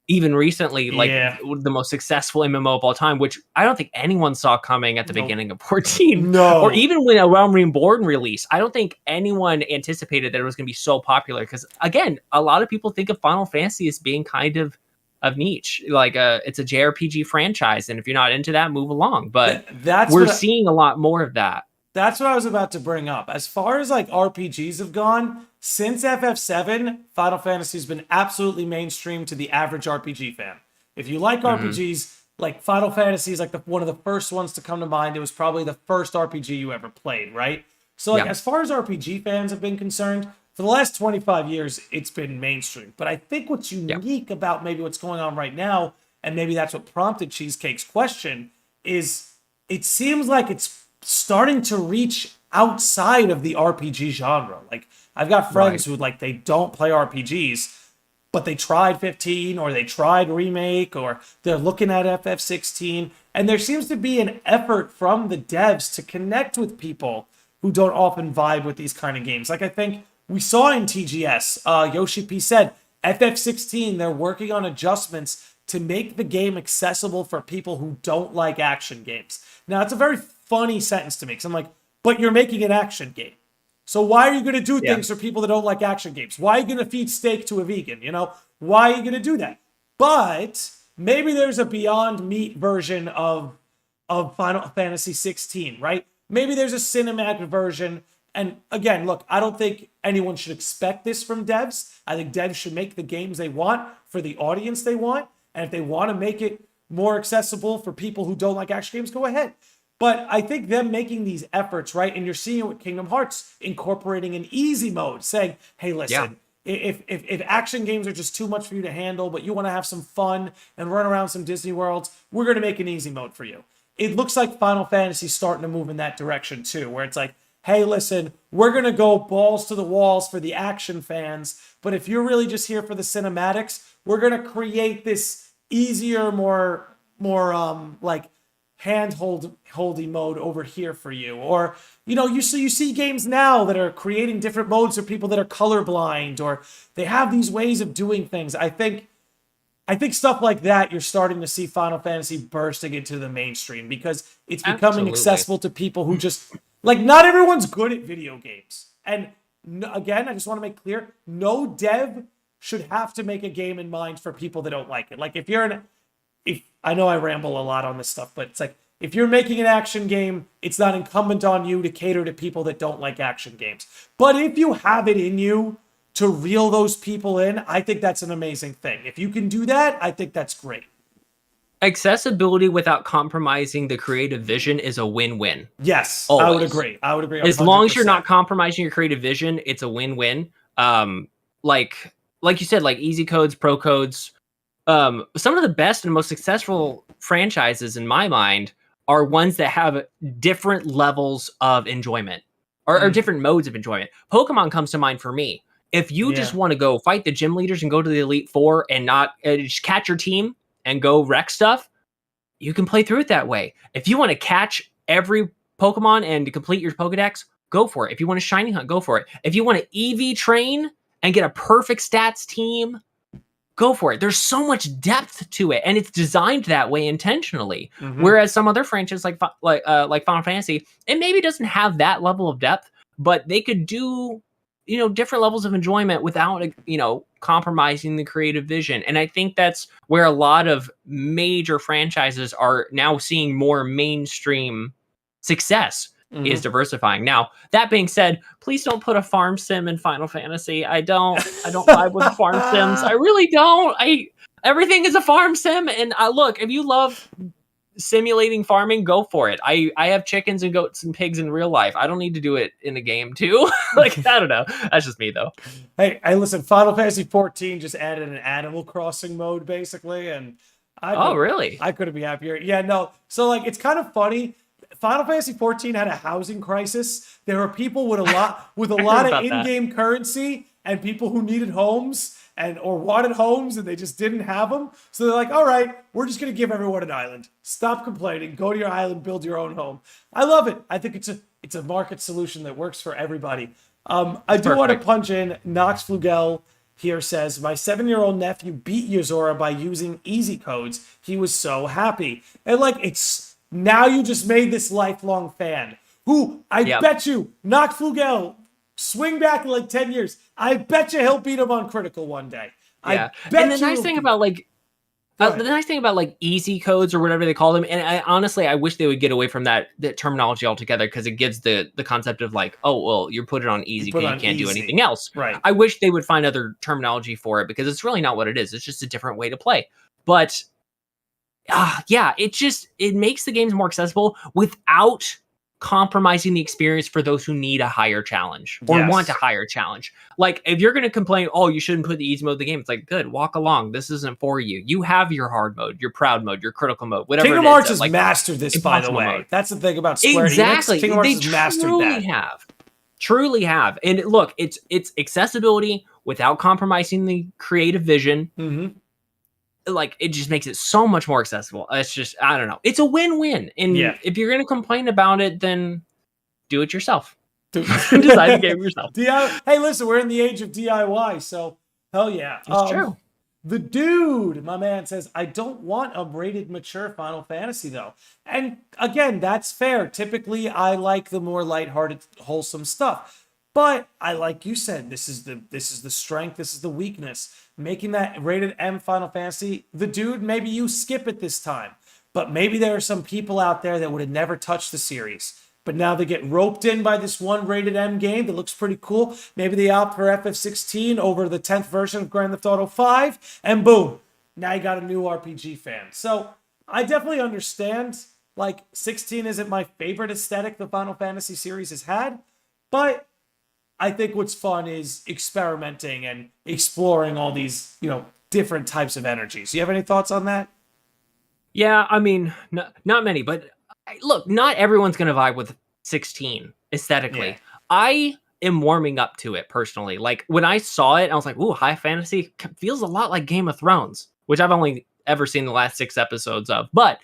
even recently, like, the most successful MMO of all time, which I don't think anyone saw coming at the beginning of 14. No. Or even when A Realm Reborn released, I don't think anyone anticipated that it was going to be so popular. Because, again, a lot of people think of Final Fantasy as being kind of niche. Like, it's a JRPG franchise, and if you're not into that, move along. But we're seeing a lot more of that. That's what I was about to bring up. As far as, like, RPGs have gone, since FF7, Final Fantasy has been absolutely mainstream to the average RPG fan. If you like RPGs, like, Final Fantasy is like one of the first ones to come to mind. It was probably the first RPG you ever played, right? So, like, as far as RPG fans have been concerned, for the last 25 years, it's been mainstream. But I think what's unique about maybe what's going on right now, and maybe that's what prompted Cheesecake's question, is it seems like it's starting to reach outside of the RPG genre. Like, I've got friends who like they don't play RPGs, but they tried 15 or they tried Remake or they're looking at FF16. And there seems to be an effort from the devs to connect with people who don't often vibe with these kind of games. Like I think we saw in TGS, Yoshi P said, FF16, they're working on adjustments to make the game accessible for people who don't like action games. Now, it's a very funny sentence to me because I'm like, but you're making an action game. So why are you going to do things for people that don't like action games? Why are you going to feed steak to a vegan? You know, why are you going to do that? But maybe there's a Beyond Meat version of Final Fantasy 16, right? Maybe there's a cinematic version. And again, look, I don't think anyone should expect this from devs. I think devs should make the games they want for the audience they want. And if they want to make it more accessible for people who don't like action games, go ahead. But I think them making these efforts, right? And you're seeing it with Kingdom Hearts incorporating an easy mode, saying, hey, listen, if action games are just too much for you to handle, but you want to have some fun and run around some Disney worlds, we're going to make an easy mode for you. It looks like Final Fantasy's starting to move in that direction too, where it's like, hey, listen, we're going to go balls to the walls for the action fans, but if you're really just here for the cinematics, we're going to create this easier, more like holdy mode over here for you. Or, you know, you see games now that are creating different modes for people that are colorblind, or they have these ways of doing things. I think stuff like that, you're starting to see Final Fantasy bursting into the mainstream because it's becoming accessible to people who just, like, not everyone's good at video games. And again, I just want to make clear, no dev should have to make a game in mind for people that don't like it. Like, if I know I ramble a lot on this stuff, but it's like, if you're making an action game, it's not incumbent on you to cater to people that don't like action games. But if you have it in you to reel those people in, I think that's an amazing thing. If you can do that, I think that's great. Accessibility without compromising the creative vision is a win-win. Yes, always. I would agree. As 100%. Long as you're not compromising your creative vision, it's a win-win. Like you said, like easy codes, pro codes. Some of the best and most successful franchises in my mind are ones that have different levels of enjoyment or different modes of enjoyment. Pokemon comes to mind for me. If you just want to go fight the gym leaders and go to the Elite Four and not just catch your team and go wreck stuff, you can play through it that way. If you want to catch every Pokemon and complete your Pokedex, go for it. If you want to shiny hunt, go for it. If you want to EV train and get a perfect stats team, go for it. There's so much depth to it, and it's designed that way intentionally. Whereas some other franchises like Final Fantasy, it maybe doesn't have that level of depth, but they could do, you know, different levels of enjoyment without, you know, compromising the creative vision. And I think that's where a lot of major franchises are now seeing more mainstream success. Is diversifying. Now, that being said, please don't put a farm sim in Final Fantasy. I don't vibe with farm sims. I really don't. Everything is a farm sim. And look, if you love simulating farming, go for it. I have chickens and goats and pigs in real life. I don't need to do it in a game too. Like, I don't know. That's just me though. Hey, listen, Final Fantasy 14 just added an Animal Crossing mode basically. And really? I couldn't be happier. Yeah, no. So like, it's kind of funny. Final Fantasy 14 had a housing crisis. There were people with a lot of in-game currency and people who needed homes or wanted homes and they just didn't have them. So they're like, all right, we're just going to give everyone an island. Stop complaining. Go to your island, build your own home. I love it. I think it's a market solution that works for everybody. I do want to punch in. Nox Flugel here says, my 7-year-old nephew beat Yozora by using easy codes. He was so happy. And like, now you just made this lifelong fan who I bet you, Nox Flugel, swing back in like 10 years. I bet you he'll beat him on Critical one day. Yeah. And the nice thing about like easy codes or whatever they call them, and honestly, I wish they would get away from that terminology altogether because it gives the concept of like, oh, well, you're put it on easy because you can't do anything else. Right. I wish they would find other terminology for it because it's really not what it is. It's just a different way to play. But it makes the games more accessible without compromising the experience for those who need a higher challenge or Yes. want a higher challenge. Like, if you're going to complain, oh, you shouldn't put the easy mode in the game, it's like, good, walk along. This isn't for you. You have your hard mode, your proud mode, your critical mode, whatever Kingdom it is. Hearts that, has like, mastered this, by the impossible way. mode. That's the thing about Square Exactly. Enix. Kingdom Hearts They has mastered truly that. have. Truly have. And look, it's accessibility without compromising the creative vision. Mm-hmm. Like, it just makes it so much more accessible. It's just, I don't know. It's a win-win. And if you're going to complain about it, then do it yourself. Design the game yourself. Hey, listen, we're in the age of DIY, so hell yeah. It's true. The dude, my man, says, I don't want a rated mature Final Fantasy, though. And again, that's fair. Typically, I like the more lighthearted, wholesome stuff. But like you said, this is the strength, this is the weakness. Making that rated M Final Fantasy, the dude, maybe you skip it this time. But maybe there are some people out there that would have never touched the series. But now they get roped in by this one rated M game that looks pretty cool. Maybe they opt for FF16 over the 10th version of Grand Theft Auto 5. And boom, now you got a new RPG fan. So I definitely understand, like, 16 isn't my favorite aesthetic the Final Fantasy series has had. But I think what's fun is experimenting and exploring all these, different types of energies. You have any thoughts on that? Yeah, I mean, not many, but look, not everyone's going to vibe with 16 aesthetically. Yeah. I am warming up to it personally. Like, when I saw it, I was like, ooh, high fantasy feels a lot like Game of Thrones, which I've only ever seen the last 6 episodes of. But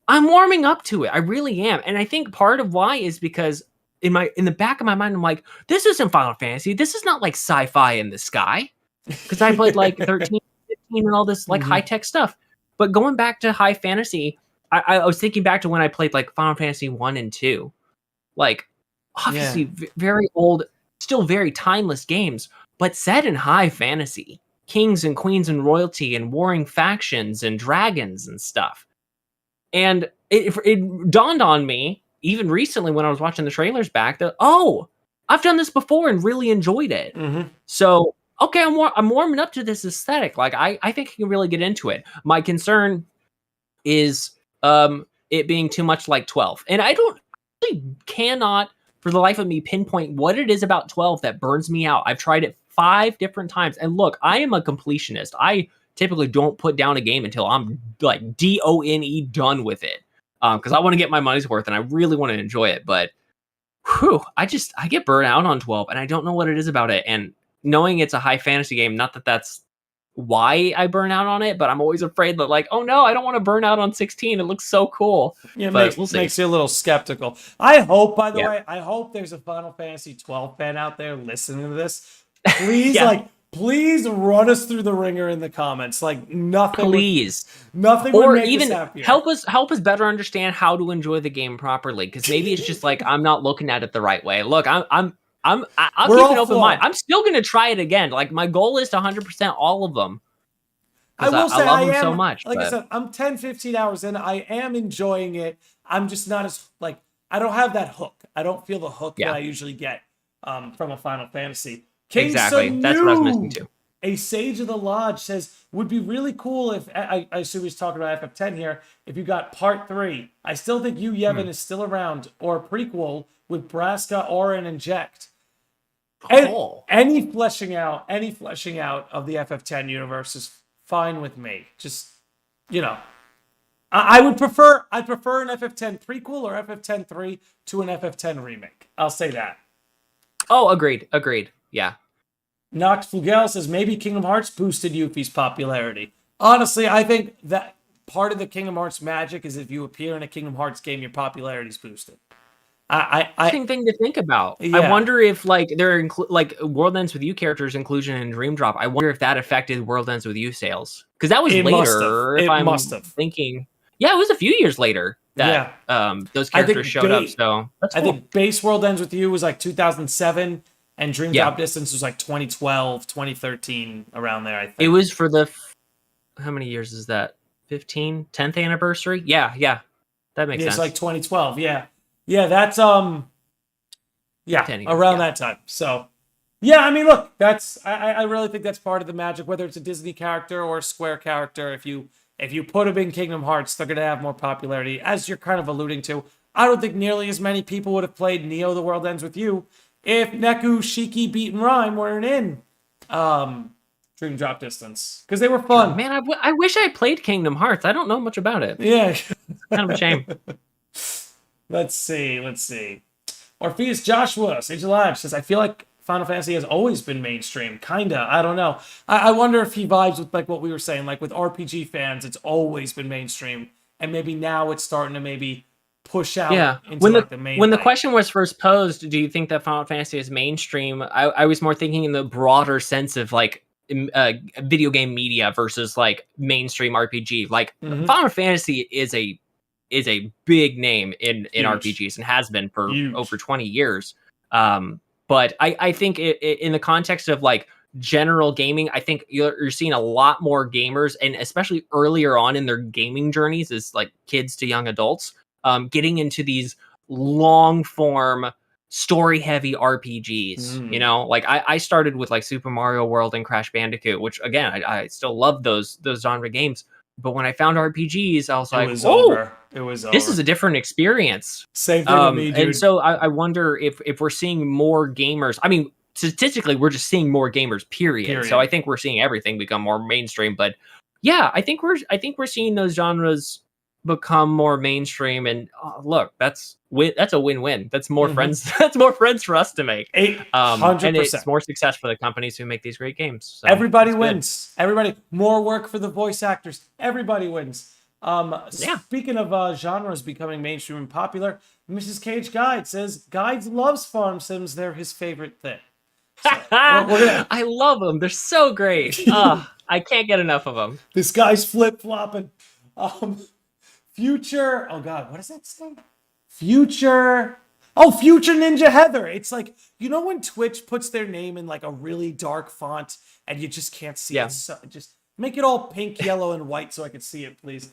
I'm warming up to it. I really am. And I think part of why is because in the back of my mind, I'm like, this isn't Final Fantasy. This is not like sci-fi in the sky. Because I played like 13, 15 and all this like high-tech stuff. But going back to high fantasy, I was thinking back to when I played like Final Fantasy 1 and 2. Like, obviously very old, still very timeless games, but set in high fantasy. Kings and queens and royalty and warring factions and dragons and stuff. And it dawned on me, even recently when I was watching the trailers back, that, oh, I've done this before and really enjoyed it. So, okay, I'm warming up to this aesthetic. Like, I think I can really get into it. My concern is it being too much like 12. And I cannot for the life of me pinpoint what it is about 12 that burns me out. I've tried it 5 different times. And look, I am a completionist. I typically don't put down a game until I'm like DONE done with it. Because I want to get my money's worth and I really want to enjoy it. But I get burnt out on 12 and I don't know what it is about it. And knowing it's a high fantasy game, not that that's why I burn out on it, but I'm always afraid that, like, oh no, I don't want to burn out on 16. It looks so cool. Yeah, but we'll see. Makes you a little skeptical. I hope, by the way, I hope there's a Final Fantasy 12 fan out there listening to this. Please, please run us through the ringer in the comments. Like, nothing. Please. Nothing or would make even us happier. help us better understand how to enjoy the game properly. Because maybe it's just like I'm not looking at it the right way. Look, I'll keep an open mind. I'm still gonna try it again. Like, my goal is to 100% all of them. I will say I love them so much. Like I said, I'm 10, 15 hours in. I am enjoying it. I'm just not as, like, I don't have that hook. I don't feel the hook that I usually get from a Final Fantasy. Exactly. That's what I was missing too. A Sage of the Lodge says, would be really cool if, I assume he's talking about FF10 here, if you got part 3. I still think Yu Yevon is still around, or a prequel with Braska, Auron, and Jecht. Any fleshing out of the FF10 universe is fine with me. Just, I'd prefer an FF10 prequel or FF10 3 to an FF10 remake. I'll say that. Oh, agreed. Yeah. Nox Flugel says maybe Kingdom Hearts boosted Yuffie's popularity. Honestly, I think that part of the Kingdom Hearts magic is if you appear in a Kingdom Hearts game, your popularity's boosted. Interesting thing to think about. Yeah. I wonder if their World Ends With You characters' inclusion in Dream Drop. I wonder if that affected World Ends With You sales, because that was later. It must have. Thinking, yeah, it was a few years later that those characters showed up. So that's cool. I think base World Ends With You was like 2007, and Dream Drop Distance was like 2012, 2013, around there. I think it was for the how many years is that? 15, 10th anniversary? Yeah, that makes sense. It's like 2012. Yeah, that's around that time. So, yeah, I mean, look, that's I really think that's part of the magic. Whether it's a Disney character or a Square character, if you put them in Kingdom Hearts, they're gonna have more popularity, as you're kind of alluding to. I don't think nearly as many people would have played Neo: The World Ends With You if Neku, Shiki, Beat, and Rhyme weren't in Dream Drop Distance, because they were fun. Man, I wish I played Kingdom Hearts. I don't know much about it. Yeah. It's kind of a shame. Let's see. Orpheus Joshua, Sage Alive, says, I feel like Final Fantasy has always been mainstream. Kinda. I don't know. I wonder if he vibes with like what we were saying, like with RPG fans, it's always been mainstream. And maybe now it's starting to maybe push out into the main. When the question was first posed, do you think that Final Fantasy is mainstream? I was more thinking in the broader sense of like video game media versus like mainstream RPG. Like Final Fantasy is a big name in RPGs and has been for over 20 years. But I think in the context of like general gaming, I think you're seeing a lot more gamers, and especially earlier on in their gaming journeys as like kids to young adults, getting into these long form story heavy RPGs. You know, like I started with like Super Mario World and Crash Bandicoot, which again, I still love those genre games. But when I found RPGs, I was like, it was over. This is a different experience. Same thing with me, dude. And so I wonder if we're seeing more gamers. I mean, statistically, we're just seeing more gamers, period. So I think we're seeing everything become more mainstream. But yeah, I think we're seeing those genres become more mainstream. And look, that's a win-win. That's more friends. That's more friends for us to make. 100%. And it's more success for the companies who make these great games. So everybody wins. Everybody, more work for the voice actors. Everybody wins. Speaking of genres becoming mainstream and popular, Mrs. Cage Guide says Guides loves farm sims. They're his favorite thing. So I love them. They're so great. I can't get enough of them. This guy's flip-flopping. Future. Oh God, what does that say? Future Ninja Heather. It's like, you know when Twitch puts their name in like a really dark font and you just can't see it. So just make it all pink, yellow, and white so I can see it, please.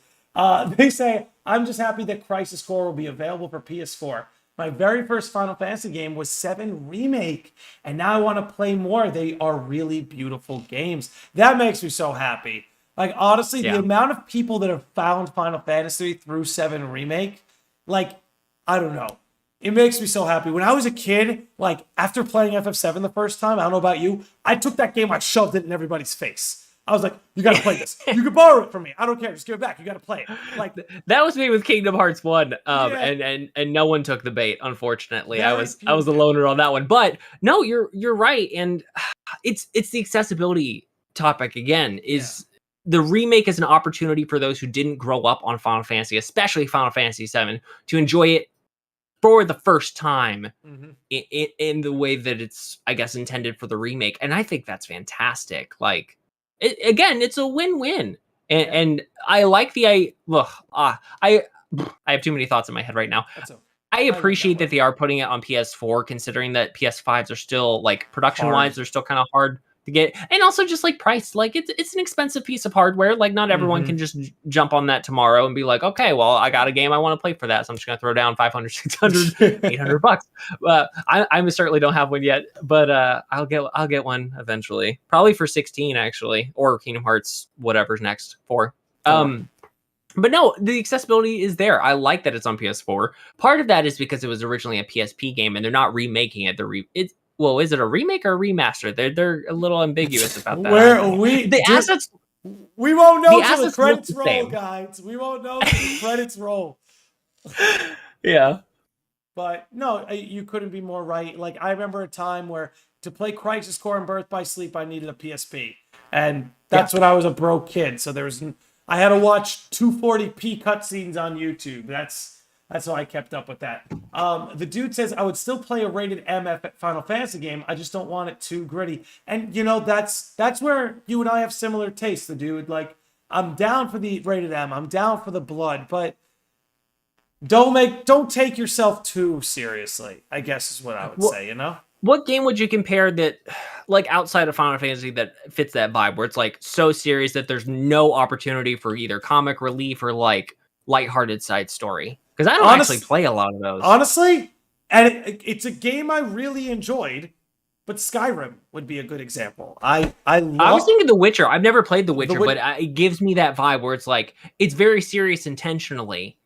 They say, I'm just happy that Crisis Core will be available for PS4. My very first Final Fantasy game was 7 Remake, and now I want to play more. They are really beautiful games. That makes me so happy. Like, honestly, the amount of people that have found Final Fantasy through 7 Remake, like, I don't know. It makes me so happy. When I was a kid, like, after playing FF7 the first time, I don't know about you, I took that game, I shoved it in everybody's face. I was like, you got to play this. You can borrow it from me. I don't care. Just give it back. You got to play it. Like, that was me with Kingdom Hearts 1. And no one took the bait, unfortunately. I was the loner on that one. But no, you're right. And it's the accessibility topic again. The remake is an opportunity for those who didn't grow up on Final Fantasy, especially Final Fantasy VII, to enjoy it for the first time in the way that it's, I guess, intended for the remake. And I think that's fantastic. Like, it's a win-win. And I like I have too many thoughts in my head right now. I appreciate that they are putting it on PS4, considering that PS5s are still, like, production-wise, they're still kind of hard to get, and also just like price, like it's an expensive piece of hardware. Like not everyone can just jump on that tomorrow and be like, okay, well, I got a game I want to play for that, so I'm just gonna throw down 500, 600, 800 bucks. I certainly don't have one yet, but I'll get one eventually, probably for 16 actually, or Kingdom Hearts whatever's next for. But no, the accessibility is there. I like that it's on PS4. Part of that is because it was originally a PSP game and they're not remaking it. Well, is it a remake or a remaster? They're a little ambiguous about that. Assets. We won't know till the credits roll, guys. We won't know till the credits roll. Yeah. But no, you couldn't be more right. Like I remember a time where to play Crisis Core and Birth by Sleep, I needed a PSP, and that's when I was a broke kid. So I had to watch 240p cutscenes on YouTube. That's how I kept up with that. The dude says, I would still play a rated M Final Fantasy game. I just don't want it too gritty. And, you know, that's where you and I have similar tastes, the dude. Like, I'm down for the rated M. I'm down for the blood. But don't take yourself too seriously, I guess is what I would say, you know? What game would you compare that, like, outside of Final Fantasy that fits that vibe, where it's, like, so serious that there's no opportunity for either comic relief or, like, lighthearted side story? Because I don't actually play a lot of those. Honestly, and it's a game I really enjoyed, But Skyrim would be a good example. I was thinking The Witcher. I've never played The Witcher, Wit- but it gives me that vibe where it's like it's very serious intentionally,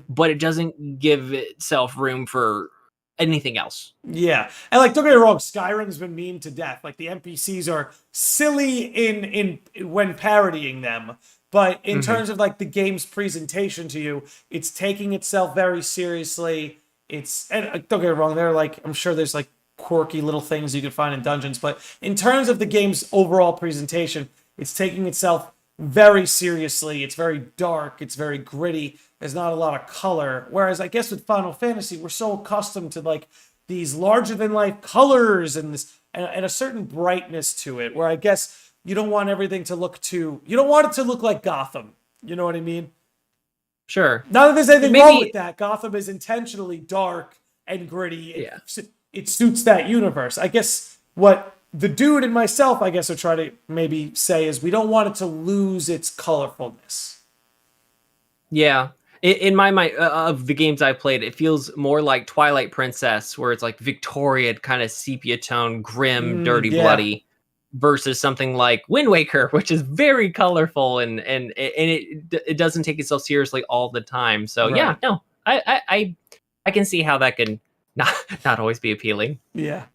but it doesn't give itself room for anything else. Yeah, and like, don't get me wrong, Skyrim's been memed to death. Like, the NPCs are silly in when parodying them, but in terms of like the game's presentation to you, it's taking itself very seriously. And don't get me wrong, I'm sure there's like quirky little things you can find in dungeons, but in terms of the game's overall presentation, it's taking itself very seriously. It's very dark, it's very gritty, there's not a lot of color, whereas I guess with Final Fantasy we're so accustomed to like these larger than life colors and this and a certain brightness to it, where I guess you don't want everything to look you don't want it to look like Gotham, you know what I mean? Sure. Not that there's anything wrong with that. Gotham is intentionally dark and gritty. It suits that universe. I guess what the dude and myself, I guess, are trying to maybe say is we don't want it to lose its colorfulness. Yeah. In my mind, of the games I've played, it feels more like Twilight Princess, where it's like Victorian kind of sepia tone, grim, dirty, bloody, versus something like Wind Waker, which is very colorful and it doesn't take itself seriously all the time. So yeah, no, I can see how that can not always be appealing. Yeah.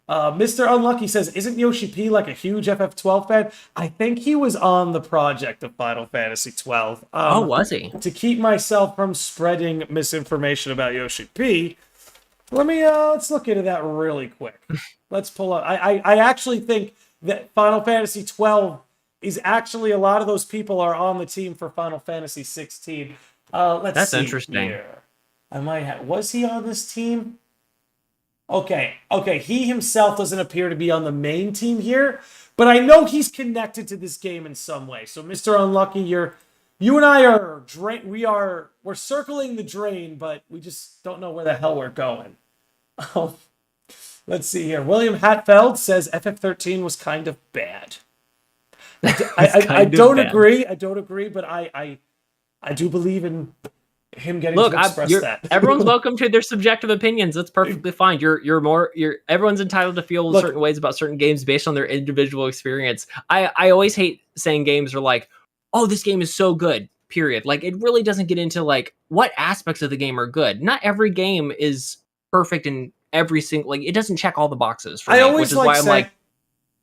Mr. Unlucky says, isn't Yoshi P like a huge FF12 fan? I think he was on the project of Final Fantasy 12. Was he? To keep myself from spreading misinformation about Yoshi P, let's look into that really quick. Let's pull up. I actually think that Final Fantasy 12 is actually, a lot of those people are on the team for Final Fantasy 16. That's interesting. Here. Was he on this team? Okay. He himself doesn't appear to be on the main team here, but I know he's connected to this game in some way. So, Mr. Unlucky, you and I are we're circling the drain, but we just don't know where the hell we're going. Let's see here. William Hatfeld says FF13 was kind of bad. I don't agree. I don't agree, but I do believe in him getting to express that. Everyone's welcome to their subjective opinions. That's perfectly fine. Everyone's entitled to feel certain ways about certain games based on their individual experience. I always hate saying games are like, oh, this game is so good, period. Like, it really doesn't get into like what aspects of the game are good. Not every game is perfect in every single, like, it doesn't check all the boxes for me, which is why I'm like,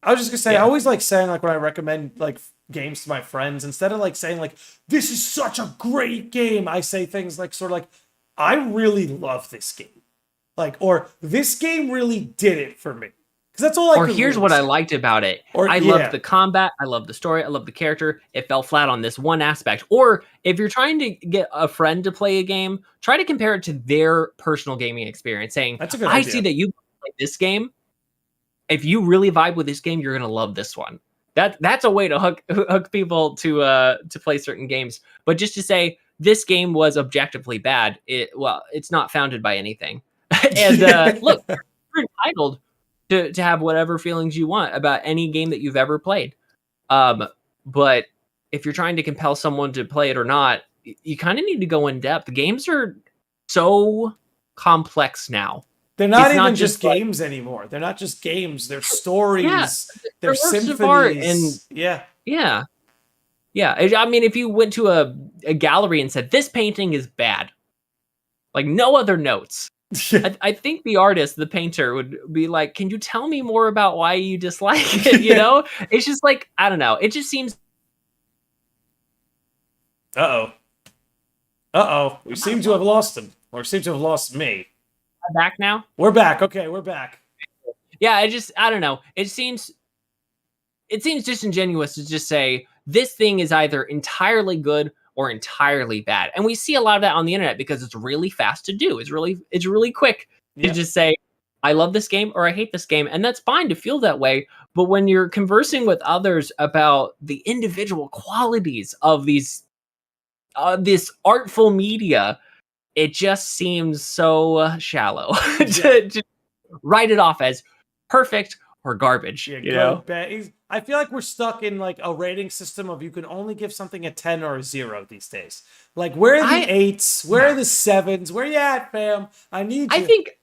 I was just gonna say, I always like saying, like, when I recommend like games to my friends, instead of like saying like, this is such a great game, I say things like, sort of like, I really love this game, like, or this game really did it for me, because that's all I. Or here's what I liked about it. I loved the combat, I loved the story, I loved the character. It fell flat on this one aspect. Or if you're trying to get a friend to play a game, try to compare it to their personal gaming experience, saying, that's a good idea. I see that you like this game. If you really vibe with this game, you're gonna love this one. That's a way to hook people to play certain games. But just to say this game was objectively bad, it's not founded by anything. And look, you're entitled to have whatever feelings you want about any game that you've ever played. But if you're trying to compel someone to play it or not, you kind of need to go in depth. The games are so complex now. They're not just games anymore. They're not just games. They're stories. They're symphonies. Yeah. I mean, if you went to a gallery and said, this painting is bad, like no other notes, I think the artist, the painter, would be like, can you tell me more about why you dislike it? You know? It's just like, I don't know. It just seems... Uh-oh. We seem to have lost him. Or seem to have lost me. Back now? We're back. Okay, we're back. Yeah, I don't know. It seems disingenuous to just say this thing is either entirely good or entirely bad. And we see a lot of that on the internet because it's really fast to do. It's really quick to just say, I love this game or I hate this game. And that's fine to feel that way. But when you're conversing with others about the individual qualities of this artful media, it just seems so shallow to write it off as perfect or garbage. Yeah, good, bad. I feel like we're stuck in like a rating system of you can only give something a 10 or a 0 these days. Like, where are the 8s? Where are the 7s? Where you at, fam? I need you. I think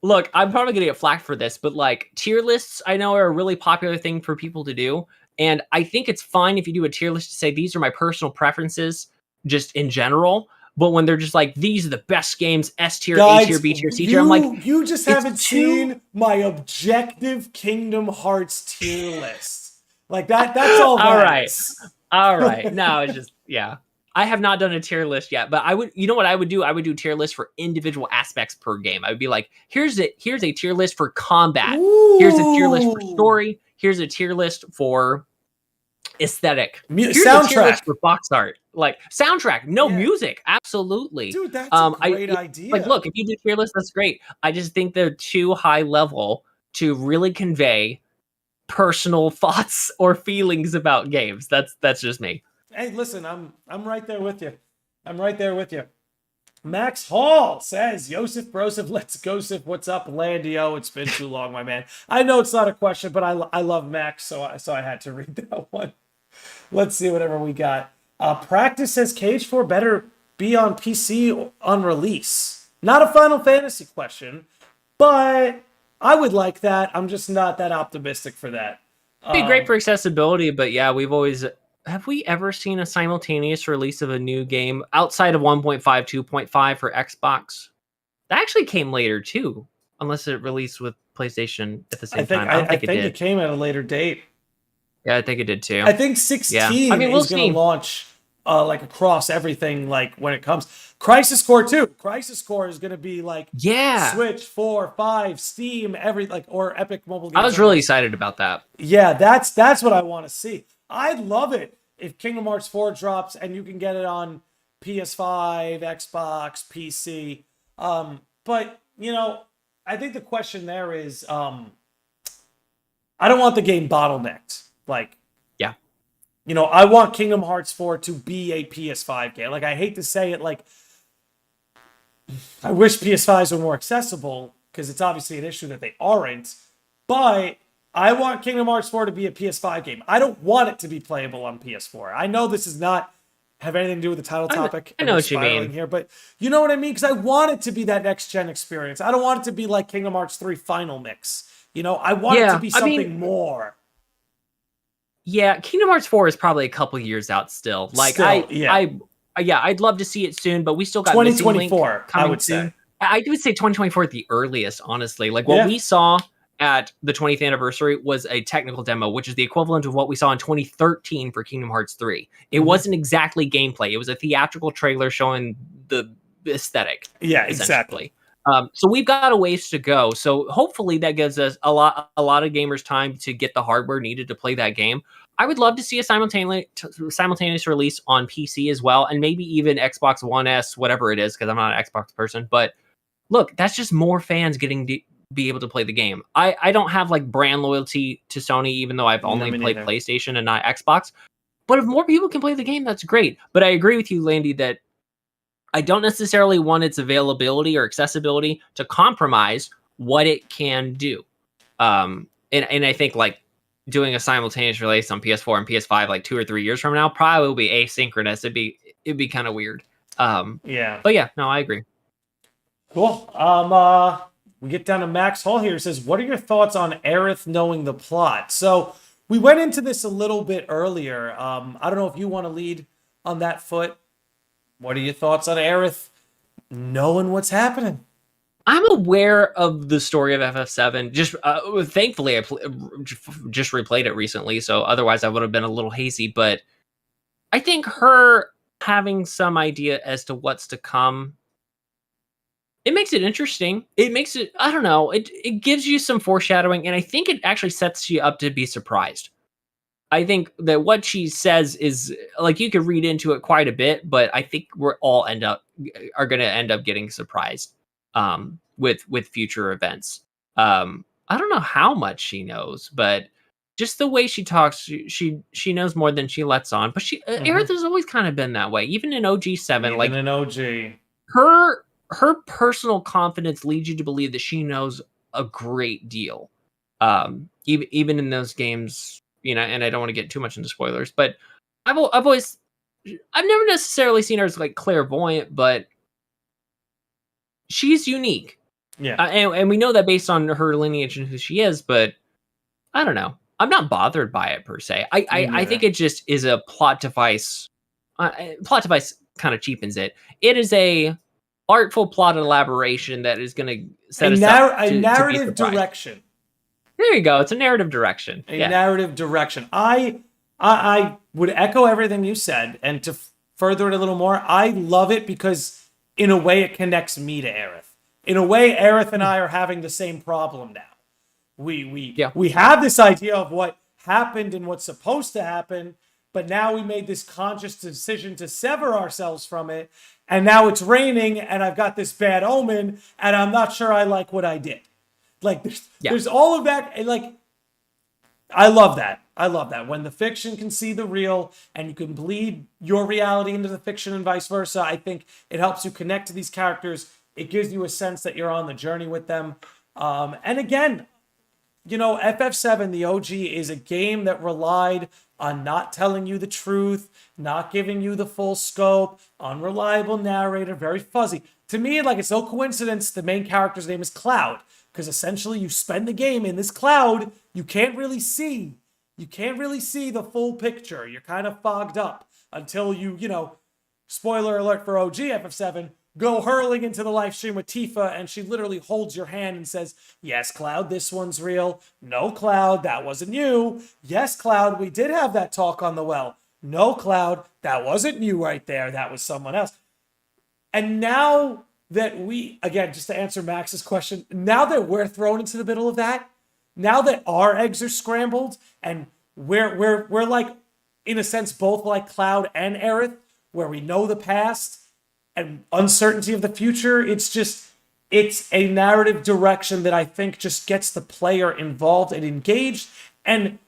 Look, I'm probably gonna get flack for this, but like tier lists, I know are a really popular thing for people to do, and I think it's fine if you do a tier list to say these are my personal preferences, just in general. But when they're just like these are the best games, S tier, A tier, Guys, B tier, C tier, I'm like, you just it's haven't too- seen my objective Kingdom Hearts tier list. Like that's all. All that right. is. All right. No, it's just yeah. I have not done a tier list yet, but I would. You know what I would do? I would do tier lists for individual aspects per game. I would be like, here's a tier list for combat. Here's a tier list for Ooh. story. Here's a tier list for aesthetic. Here's Soundtrack. a tier list for box art. Like soundtrack, no Yeah. music, absolutely. Dude, that's a great I, idea. Like, look, if you do tier list, that's great. I just think they're too high level to really convey personal thoughts or feelings about games. That's just me. Hey, listen, I'm right there with you. I'm right there with you. Max Hall says, Yosef Broseph, let's go, Sif. What's up, Landio? It's been too long, my man. I know it's not a question, but I love Max, so I had to read that one. Let's see whatever we got. Practice says KH4 better be on PC on release. Not a Final Fantasy question, but I would like that. I'm just not that optimistic for that. It'd be great for accessibility, but yeah, have we ever seen a simultaneous release of a new game outside of 1.5, 2.5 for Xbox? That actually came later too, unless it released with PlayStation at the same time. I think it came at a later date. Yeah, I think it did too. I think 16 I mean, is going to launch like across everything. Like when it comes, Crisis Core 2. Crisis Core is going to be like Switch, 4, 5, Steam, or Epic Mobile Games. I was really excited about that. Yeah, that's what I want to see. I'd love it if Kingdom Hearts 4 drops and you can get it on PS5, Xbox, PC. But you know, I think the question there is, I don't want the game bottlenecked. Like, yeah, you know, I want Kingdom Hearts 4 to be a PS5 game. Like, I hate to say it, like, I wish PS5s were more accessible because it's obviously an issue that they aren't. But I want Kingdom Hearts 4 to be a PS5 game. I don't want it to be playable on PS4. I know this does not have anything to do with the title topic. I know what you mean here, but you know what I mean? Because I want it to be that next-gen experience. I don't want it to be like Kingdom Hearts 3 Final Mix. You know, I want it to be something more. Yeah, Kingdom Hearts 4 is probably a couple years out still. Like, I'd love to see it soon, but we still got 2024 coming I would soon. say. I would say 2024 at the earliest, honestly. Like what we saw at the 20th anniversary was a technical demo, which is the equivalent of what we saw in 2013 for Kingdom Hearts 3. It wasn't exactly gameplay. It was a theatrical trailer showing the aesthetic. Yeah, exactly. So we've got a ways to go. So hopefully that gives us a lot of gamers time to get the hardware needed to play that game. I would love to see a simultaneous release on PC as well, and maybe even Xbox One S, whatever it is, because I'm not an Xbox person. But look, that's just more fans getting to be able to play the game. I don't have like brand loyalty to Sony, even though I've only played PlayStation and not Xbox. But if more people can play the game, that's great. But I agree with you, Landy, that I don't necessarily want its availability or accessibility to compromise what it can do. And I think like doing a simultaneous release on PS4 and PS5 like 2 or 3 years from now probably will be asynchronous. It'd be kind of weird. But yeah, no, I agree. Cool. We get down to Max Hall here. It says, what are your thoughts on Aerith knowing the plot? So we went into this a little bit earlier. I don't know if you want to lead on that foot. What are your thoughts on Aerith knowing what's happening? I'm aware of the story of FF7. Just thankfully, I just replayed it recently, so otherwise I would have been a little hazy. But I think her having some idea as to what's to come, it makes it interesting. It makes it, I don't know, it gives you some foreshadowing, and I think it actually sets you up to be surprised. I think that what she says is like you could read into it quite a bit, but I think we're all are going to end up getting surprised with future events. I don't know how much she knows, but just the way she talks, she knows more than she lets on. But Aerith has always kind of been that way, even in OG7. Like in OG, her personal confidence leads you to believe that she knows a great deal. Even in those games. You know, and I don't want to get too much into spoilers, but I've never necessarily seen her as like clairvoyant, but she's unique. Yeah. And we know that based on her lineage and who she is, but I don't know. I'm not bothered by it per se. I think it just is a plot device. Plot device kind of cheapens it. It is a artful plot elaboration that is going to set us up a to narrative be surprised. direction. There you go. It's a narrative direction. A narrative direction. I would echo everything you said, and to further it a little more, I love it because in a way it connects me to Aerith. In a way, Aerith and I are having the same problem now. We have this idea of what happened and what's supposed to happen, but now we made this conscious decision to sever ourselves from it, and now it's raining, and I've got this bad omen, and I'm not sure I like what I did. Like, there's all of that, and like, I love that. I love that. When the fiction can see the real, and you can bleed your reality into the fiction and vice versa, I think it helps you connect to these characters. It gives you a sense that you're on the journey with them. And again, you know, FF7, the OG, is a game that relied on not telling you the truth, not giving you the full scope, unreliable narrator, very fuzzy. To me, like, it's no coincidence the main character's name is Cloud, because essentially you spend the game in this cloud. You can't really see the full picture. You're kind of fogged up until you know, spoiler alert for OG FF7, go hurling into the live stream with Tifa, and she literally holds your hand and says, yes, Cloud, this one's real. No, Cloud, that wasn't you. Yes, Cloud, we did have that talk on the well. No, Cloud, that wasn't you right there. That was someone else. And now that we, again, just to answer Max's question, now that we're thrown into the middle of that, now that our eggs are scrambled, and we're like, in a sense, both like Cloud and Aerith, where we know the past and uncertainty of the future, it's a narrative direction that I think just gets the player involved and engaged. And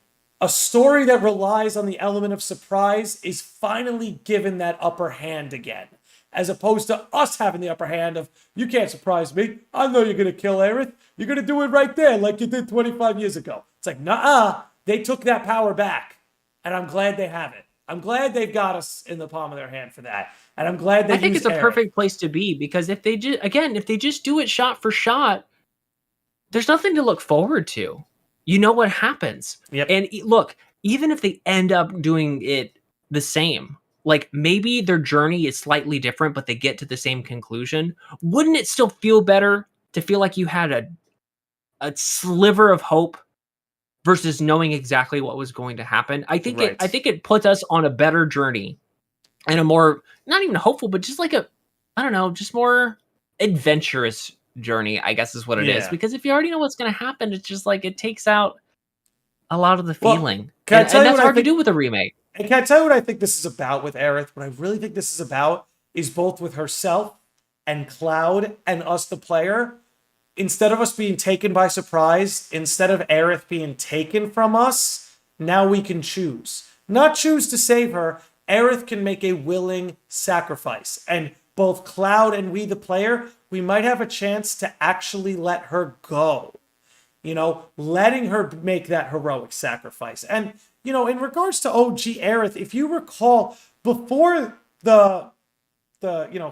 a story that relies on the element of surprise is finally given that upper hand again, as opposed to us having the upper hand of, you can't surprise me. I know you're going to kill Aerith. You're going to do it right there like you did 25 years ago. It's like, nah, they took that power back. And I'm glad they have it. I'm glad they've got us in the palm of their hand for that. And I'm glad I think it's a perfect place to be, because if they just do it shot for shot, there's nothing to look forward to. You know what happens. Yep. And look, even if they end up doing it the same, like maybe their journey is slightly different, but they get to the same conclusion, wouldn't it still feel better to feel like you had a sliver of hope versus knowing exactly what was going to happen? I think it puts us on a better journey, and a more, not even hopeful, but just like just more adventurous journey, I guess is what it is. Because if you already know what's going to happen, it's just like, it takes out a lot of the feeling. And that's hard to do with a remake. And can I tell you what I think this is about with Aerith? What I really think this is about is both with herself and Cloud and us, the player. Instead of us being taken by surprise, instead of Aerith being taken from us, now we can choose. Not choose to save her. Aerith can make a willing sacrifice. And both Cloud and we, the player, we might have a chance to actually let her go. You know, letting her make that heroic sacrifice. And, you know, in regards to OG Aerith, if you recall, before the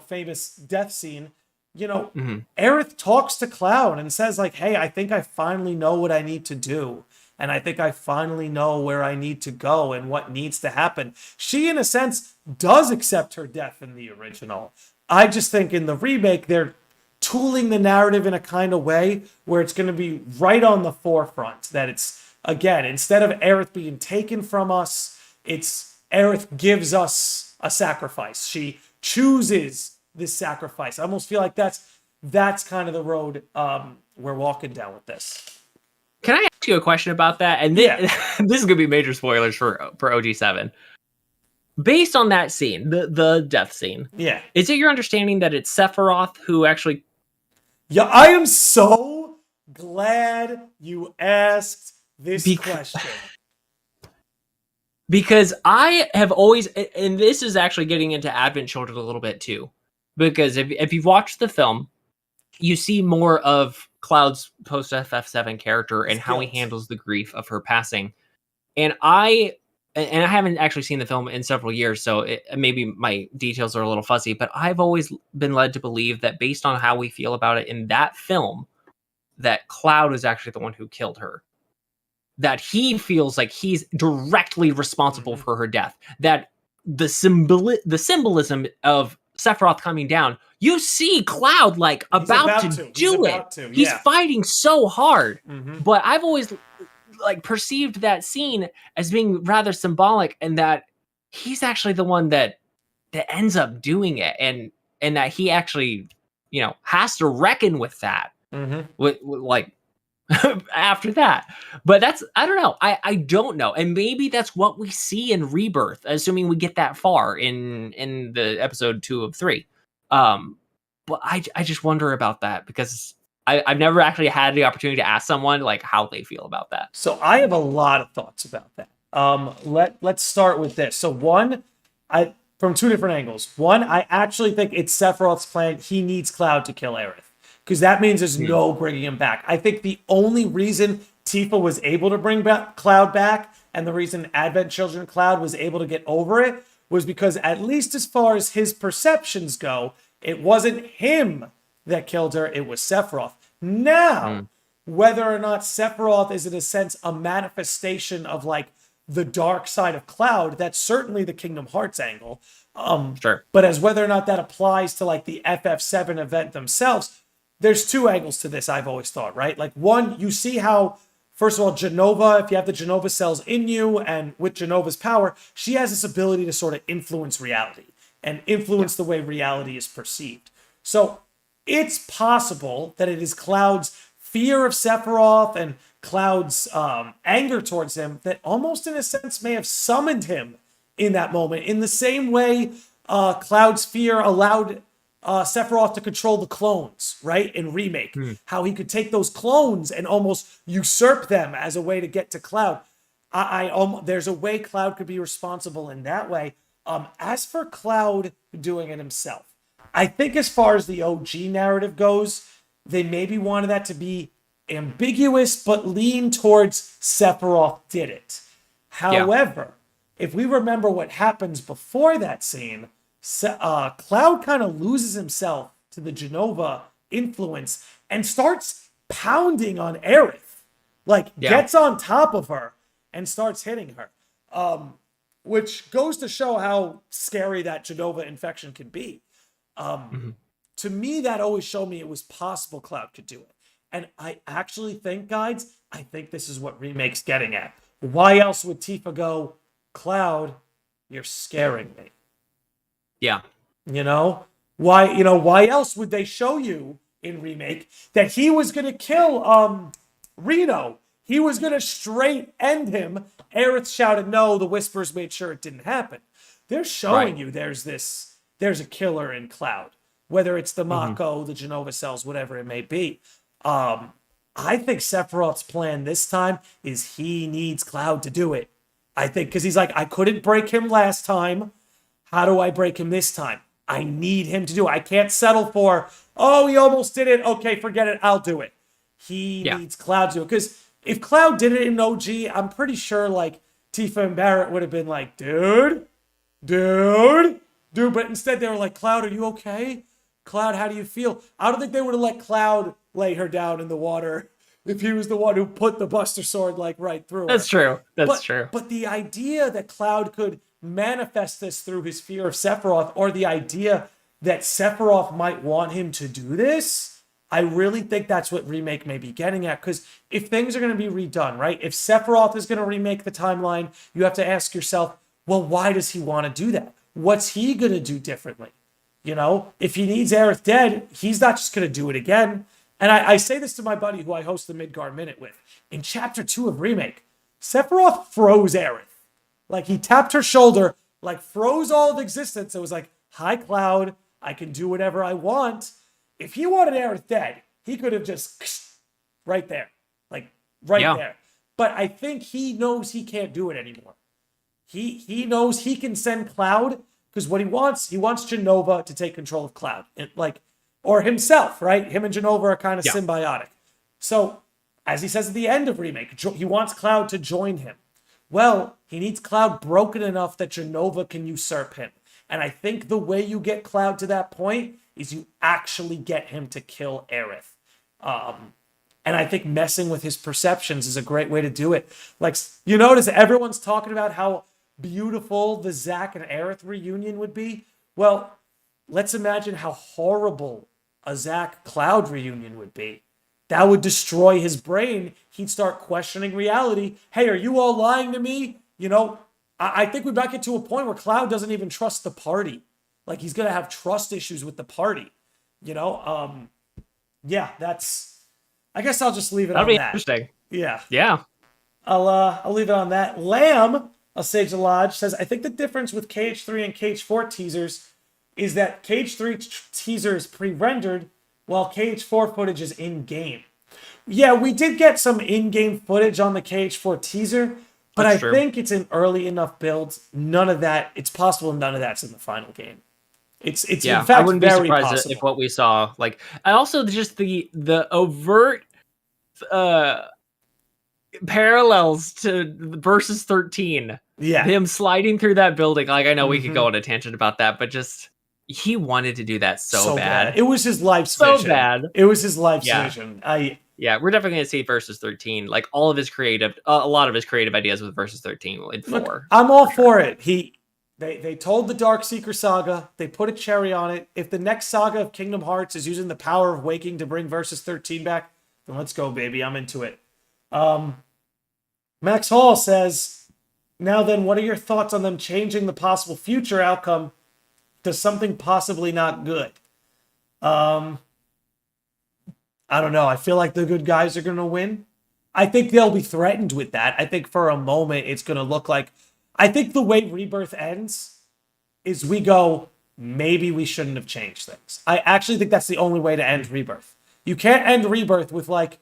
famous death scene, Aerith talks to Cloud and says, like, hey, I think I finally know what I need to do. And I think I finally know where I need to go and what needs to happen. She, in a sense, does accept her death in the original. I just think in the remake, they're tooling the narrative in a kind of way where it's going to be right on the forefront. That it's, again, instead of Aerith being taken from us, it's Aerith gives us a sacrifice. She chooses this sacrifice. I almost feel like that's kind of the road we're walking down with this. Can I ask you a question about that? And this is going to be major spoilers for OG7. Based on that scene, the death scene, is it your understanding that it's Sephiroth who actually... Yeah, I am so glad you asked this question. Because I have always... And this is actually getting into Advent Children a little bit too. Because if you've watched the film, you see more of Cloud's post-FF7 character and how he handles the grief of her passing. And I and I haven't actually seen the film in several years, so maybe my details are a little fuzzy, but I've always been led to believe that based on how we feel about it in that film, that Cloud is actually the one who killed her. That he feels like he's directly responsible for her death. That the symbolism of Sephiroth coming down, you see Cloud like about to do it. He's fighting so hard. But I've always like perceived that scene as being rather symbolic, and that he's actually the one that ends up doing it, and that he actually, has to reckon with that. With like after that. But I don't know. I don't know. And maybe that's what we see in Rebirth, assuming we get that far in the episode 2 of 3. But I just wonder about that, because I've never actually had the opportunity to ask someone like how they feel about that. So I have a lot of thoughts about that. Let's start with this. So one, from two different angles. One, I actually think it's Sephiroth's plan. He needs Cloud to kill Aerith, because that means there's no bringing him back. I think the only reason Tifa was able to bring back Cloud back, and the reason Advent Children Cloud was able to get over it, was because, at least as far as his perceptions go, it wasn't him that killed her, it was Sephiroth. Now, whether or not Sephiroth is, in a sense, a manifestation of like the dark side of Cloud, that's certainly the Kingdom Hearts angle. Sure. But as whether or not that applies to like the FF7 event themselves, there's two angles to this, I've always thought, right? Like, one, you see how, first of all, Jenova, if you have the Jenova cells in you, and with Jenova's power, she has this ability to sort of influence reality and influence the way reality is perceived. So it's possible that it is Cloud's fear of Sephiroth and Cloud's anger towards him that almost, in a sense, may have summoned him in that moment. In the same way Cloud's fear allowed Sephiroth to control the clones, right? In Remake. How he could take those clones and almost usurp them as a way to get to Cloud. There's a way Cloud could be responsible in that way. As for Cloud doing it himself, I think as far as the OG narrative goes, they maybe wanted that to be ambiguous, but lean towards Sephiroth did it. However, if we remember what happens before that scene, Cloud kind of loses himself to the Jenova influence and starts pounding on Aerith. Gets on top of her and starts hitting her. Which goes to show how scary that Jenova infection can be. To me, that always showed me it was possible Cloud could do it. And I actually think, guys, I think this is what Remake's getting at. Why else would Tifa go, Cloud, you're scaring me? Yeah. Why else would they show you in Remake that he was going to kill Reno? He was going to straight end him. Aerith shouted no. The Whispers made sure it didn't happen. They're showing you there's a killer in Cloud. Whether it's the Mako, the Jenova cells, whatever it may be. I think Sephiroth's plan this time is he needs Cloud to do it. I think because he's like, I couldn't break him last time. How do I break him this time? I need him to do it. I can't settle for, oh, he almost did it. Okay, forget it. I'll do it. He needs Cloud to do it. Because if Cloud did it in OG, I'm pretty sure like Tifa and Barrett would have been like, dude. But instead they were like, Cloud, are you okay? Cloud, how do you feel? I don't think they would have let Cloud lay her down in the water if he was the one who put the Buster Sword like right through her. That's true. That's true. But the idea that Cloud could manifest this through his fear of Sephiroth, or the idea that Sephiroth might want him to do this, I really think that's what Remake may be getting at. Because if things are going to be redone, right? If Sephiroth is going to remake the timeline, you have to ask yourself, well, why does he want to do that? What's he going to do differently? If he needs Aerith dead, he's not just going to do it again. And I say this to my buddy who I host the Midgar Minute with. In Chapter 2 of Remake, Sephiroth froze Aerith. Like, he tapped her shoulder, like, froze all of existence. It was like, hi, Cloud, I can do whatever I want. If he wanted Aerith dead, he could have just right there. Like, there. But I think he knows he can't do it anymore. He knows he can send Cloud, because what he wants Jenova to take control of Cloud. Or himself, right? Him and Jenova are kind of symbiotic. So, as he says at the end of Remake, he wants Cloud to join him. Well, he needs Cloud broken enough that Jenova can usurp him. And I think the way you get Cloud to that point is you actually get him to kill Aerith. And I think messing with his perceptions is a great way to do it. Like, you notice everyone's talking about how beautiful the Zack and Aerith reunion would be. Well, let's imagine how horrible a Zack Cloud reunion would be. That would destroy his brain. He'd start questioning reality. Hey, are you all lying to me? You know, I think we might get to a point where Cloud doesn't even trust the party. Like, he's going to have trust issues with the party. You know, yeah, I guess I'll just leave it on that. That'd be interesting. Yeah. Yeah. I'll leave it on that. Lamb, a Sage of Lodge, says, I think the difference with KH3 and KH4 teasers is that KH3 teaser is pre-rendered while KH4 footage is in-game. Yeah, we did get some in-game footage on the KH4 teaser, but I think it's in early enough builds. None of that, it's possible none of that's in the final game. It's in fact I wouldn't be very surprised possible. if what we saw, like, and also just the overt parallels to versus 13. Yeah. Him sliding through that building. Like, I know we could go on a tangent about that, but just he wanted to do that so bad. It was his life's so vision. bad. It was his life's vision. Yeah, we're definitely gonna see versus 13. Like all of his creative, a lot of his creative ideas with versus 13 in 4. Look, I'm all for it. They told the Darkseeker saga. They put a cherry on it. If the next saga of Kingdom Hearts is using the power of waking to bring versus 13 back, then let's go, baby. I'm into it. Max Hall says, now then, what are your thoughts on them changing the possible future outcome to something possibly not good? I don't know. I feel like the good guys are going to win. I think they'll be threatened with that. I think for a moment it's going to look like... I think the way Rebirth ends is we go, maybe we shouldn't have changed things. I actually think that's the only way to end Rebirth. You can't end Rebirth with like,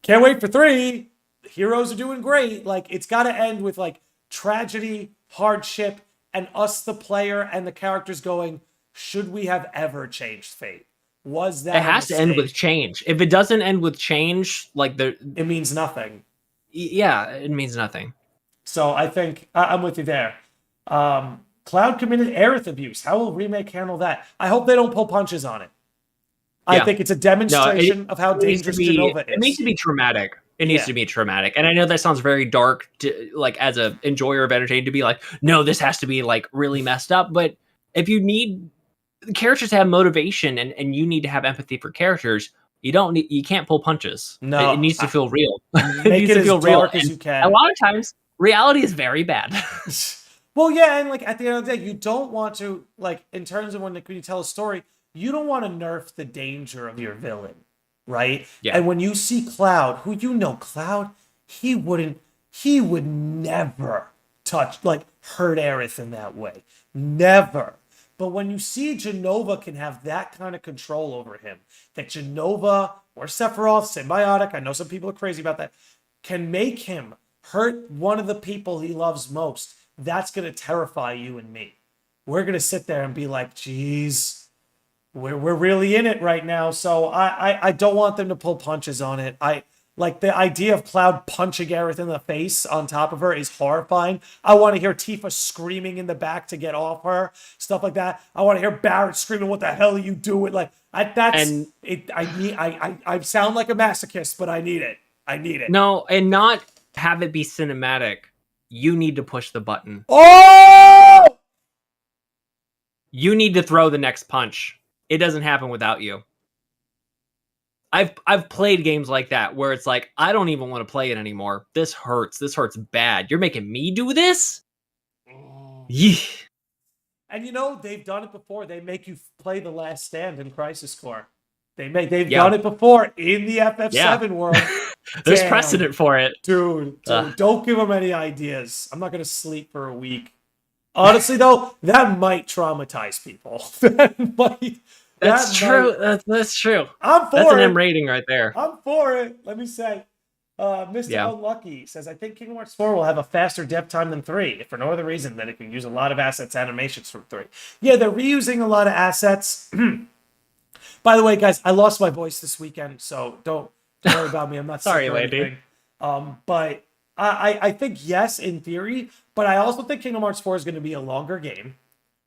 can't wait for 3. The heroes are doing great. Like, it's got to end with like tragedy, hardship, and us, the player, and the characters going, should we have ever changed fate? Was that it has to end with change? If it doesn't end with change, like it means nothing. Yeah, it means nothing. So I think I'm with you there. Cloud committed Aerith abuse. How will Remake handle that? I hope they don't pull punches on it. I think it's a demonstration of how dangerous Jenova is. It needs to be traumatic. It needs to be traumatic. And I know that sounds very dark, like as a enjoyer of entertainment, to be like, no, this has to be like really messed up. But if you need characters to have motivation and you need to have empathy for characters, you can't pull punches. No, it needs to feel real. Make it needs to feel real as you can. A lot of times, reality is very bad. Well, yeah, and like at the end of the day, you don't want to, like, in terms of when you tell a story, you don't want to nerf the danger of your villain, right? Yeah. And when you see Cloud, who you know, Cloud, he would never hurt Aerith in that way. Never. But when you see Jenova can have that kind of control over him, that Jenova or Sephiroth, symbiotic, I know some people are crazy about that, can make him hurt one of the people he loves most, that's going to terrify you and me. We're going to sit there and be like, geez, we're really in it right now. So I don't want them to pull punches on it. Like the idea of Cloud punching Aerith in the face on top of her is horrifying. I want to hear Tifa screaming in the back to get off her, stuff like that. I want to hear Barrett screaming, "What the hell are you doing?" Like I sound like a masochist, but I need it. I need it. No, and not have it be cinematic. You need to push the button. Oh! You need to throw the next punch. It doesn't happen without you. I've played games like that where it's like, I don't even want to play it anymore. This hurts. This hurts bad. You're making me do this? Yeah. And you know, they've done it before. They make you play The Last Stand in Crisis Core. They've done it before in the FF7 world. There's precedent for it. Dude, don't give them any ideas. I'm not going to sleep for a week. Honestly, though, that might traumatize people. That's true. That's true. I'm for it. That's an M rating right there. I'm for it. Let me say. Mr. Unlucky says, I think Kingdom Hearts 4 will have a faster depth time than 3, if for no other reason than it can use a lot of assets animations from 3. Yeah, they're reusing a lot of assets. By the way, guys, I lost my voice this weekend, so don't worry about me. I'm not sorry, sick or lady. anything. But I think yes, in theory, but I also think Kingdom Hearts 4 is going to be a longer game.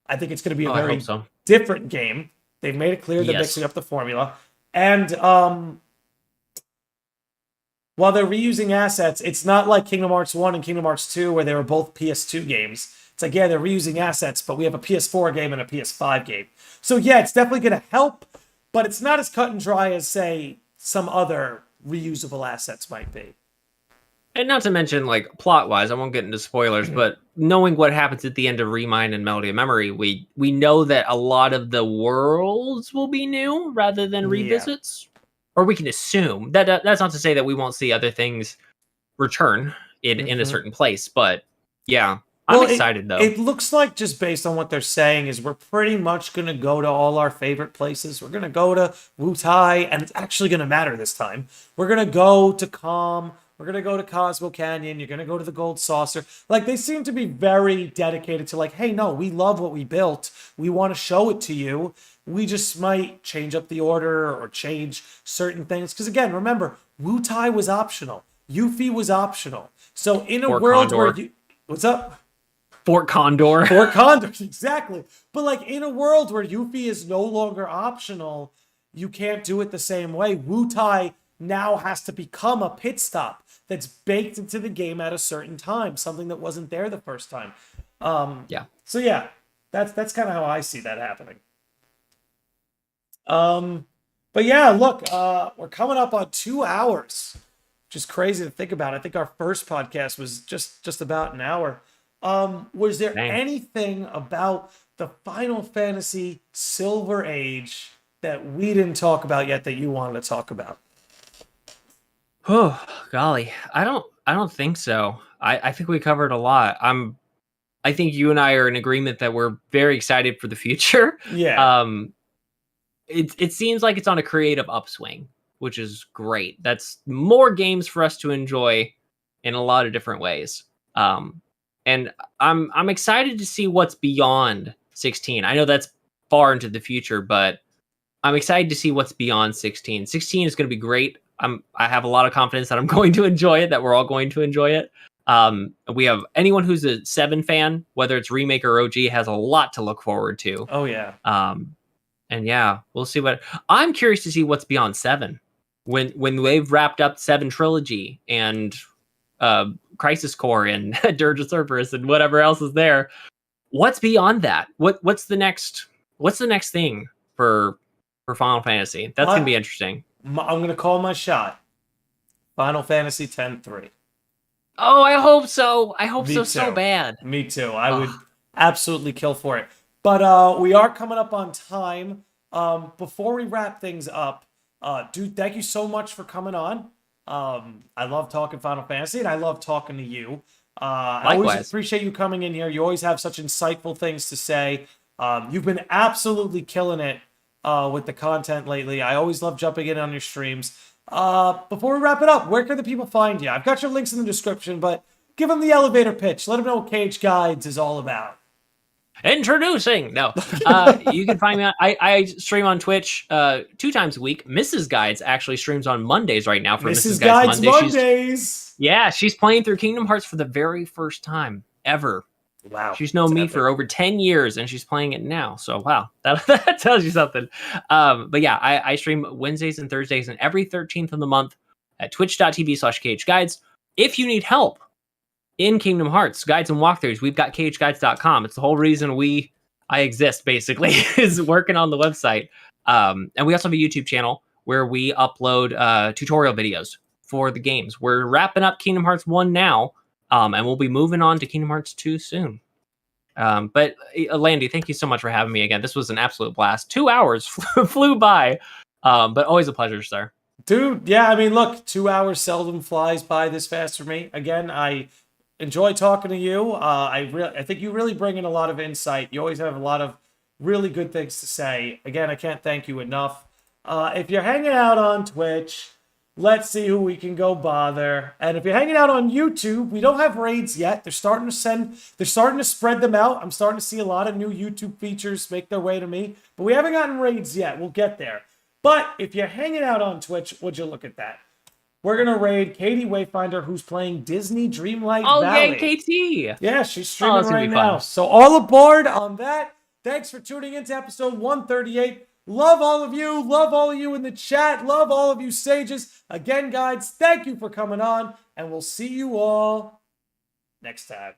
I think it's going to be a I very hope so. different game. They've made it clear they're Yes. mixing up the formula. And while they're reusing assets, it's not like Kingdom Hearts 1 and Kingdom Hearts 2 where they were both PS2 games. It's like, yeah, they're reusing assets, but we have a PS4 game and a PS5 game. So yeah, it's definitely going to help, but it's not as cut and dry as, say, some other reusable assets might be. And not to mention, like, plot-wise, I won't get into spoilers, but knowing what happens at the end of Remind and Melody of Memory, we know that a lot of the worlds will be new rather than revisits. Or we can assume. That's not to say that we won't see other things return in a certain place, but yeah. I'm excited, though. It looks like, just based on what they're saying, is we're pretty much going to go to all our favorite places. We're going to go to Wutai, and it's actually going to matter this time. We're going to go to Calm. We're going to go to Cosmo Canyon. You're going to go to the Gold Saucer. Like, they seem to be very dedicated to, like, hey, no, we love what we built. We want to show it to you. We just might change up the order or change certain things. Because, again, remember, Wutai was optional. Yuffie was optional. So in a world where you... What's up? Fort Condor. Fort Condor, exactly. But like in a world where Yuffie is no longer optional, you can't do it the same way. Wutai now has to become a pit stop that's baked into the game at a certain time, something that wasn't there the first time. Yeah. So yeah, that's kind of how I see that happening. But yeah, look, we're coming up on 2 hours, which is crazy to think about. I think our first podcast was just about an hour. Was there anything about the Final Fantasy Silver Age that we didn't talk about yet that you wanted to talk about? Oh, golly. I don't think so. I think we covered a lot. I think you and I are in agreement that we're very excited for the future. Yeah. It seems like it's on a creative upswing, which is great. That's more games for us to enjoy in a lot of different ways. And I'm excited to see what's beyond 16. I know that's far into the future, but I'm excited to see what's beyond 16. 16 is going to be great. I have a lot of confidence that I'm going to enjoy it, that we're all going to enjoy it. We have anyone who's a 7 fan, whether it's remake or OG, has a lot to look forward to. Oh yeah. And yeah, we'll see what I'm curious to see what's beyond 7 when they've wrapped up 7 trilogy and Crisis Core and Dirge of Cerberus and whatever else is there. What's beyond that? What's the next thing for Final Fantasy? That's gonna be interesting. I'm gonna call my shot. Final Fantasy X-3. Oh, I hope so. I hope Me so too. bad. Me too. I would absolutely kill for it. But we are coming up on time. Before we wrap things up, dude, thank you so much for coming on. I love talking Final Fantasy, and I love talking to you. I always appreciate you coming in here. You always have such insightful things to say. You've been absolutely killing it with the content lately. I always love jumping in on your streams. Before we wrap it up, where can the people find you? I've got your links in the description, but give them the elevator pitch. Let them know what KH Guides is all about. Introducing you can find me on I stream on Twitch 2 times a week. Mrs. Guides actually streams on Mondays right now for Mrs. Guides Mondays. She's playing through Kingdom Hearts for the very first time ever. Wow. She's known me for over 10 years and she's playing it now. So wow, that tells you something. But yeah, I stream Wednesdays and Thursdays and every 13th of the month at twitch.tv/KHGuides. If you need help in Kingdom Hearts, guides and walkthroughs, we've got KHGuides.com. It's the whole reason I exist, basically, is working on the website. And we also have a YouTube channel where we upload tutorial videos for the games. We're wrapping up Kingdom Hearts 1 now, and we'll be moving on to Kingdom Hearts 2 soon. But Landy, thank you so much for having me again. This was an absolute blast. 2 hours flew by, but always a pleasure, sir. Dude, yeah, I mean, look, 2 hours seldom flies by this fast for me. Again, I enjoy talking to you. I think you really bring in a lot of insight. You always have a lot of really good things to say. Again, I can't thank you enough. If you're hanging out on Twitch, let's see who we can go bother. And if you're hanging out on YouTube, we don't have raids yet. They're starting to spread them out. I'm starting to see a lot of new YouTube features make their way to me, but we haven't gotten raids yet. We'll get there. But if you're hanging out on Twitch, would you look at that? we're going to raid Katie Wayfinder, who's playing Disney Dreamlight Oh, Valley. yay, KT. Yeah, she's streaming it's gonna right be now. fun. So all aboard on that. Thanks for tuning into episode 138. Love all of you. Love all of you in the chat. Love all of you sages. Again, guys, thank you for coming on, and we'll see you all next time.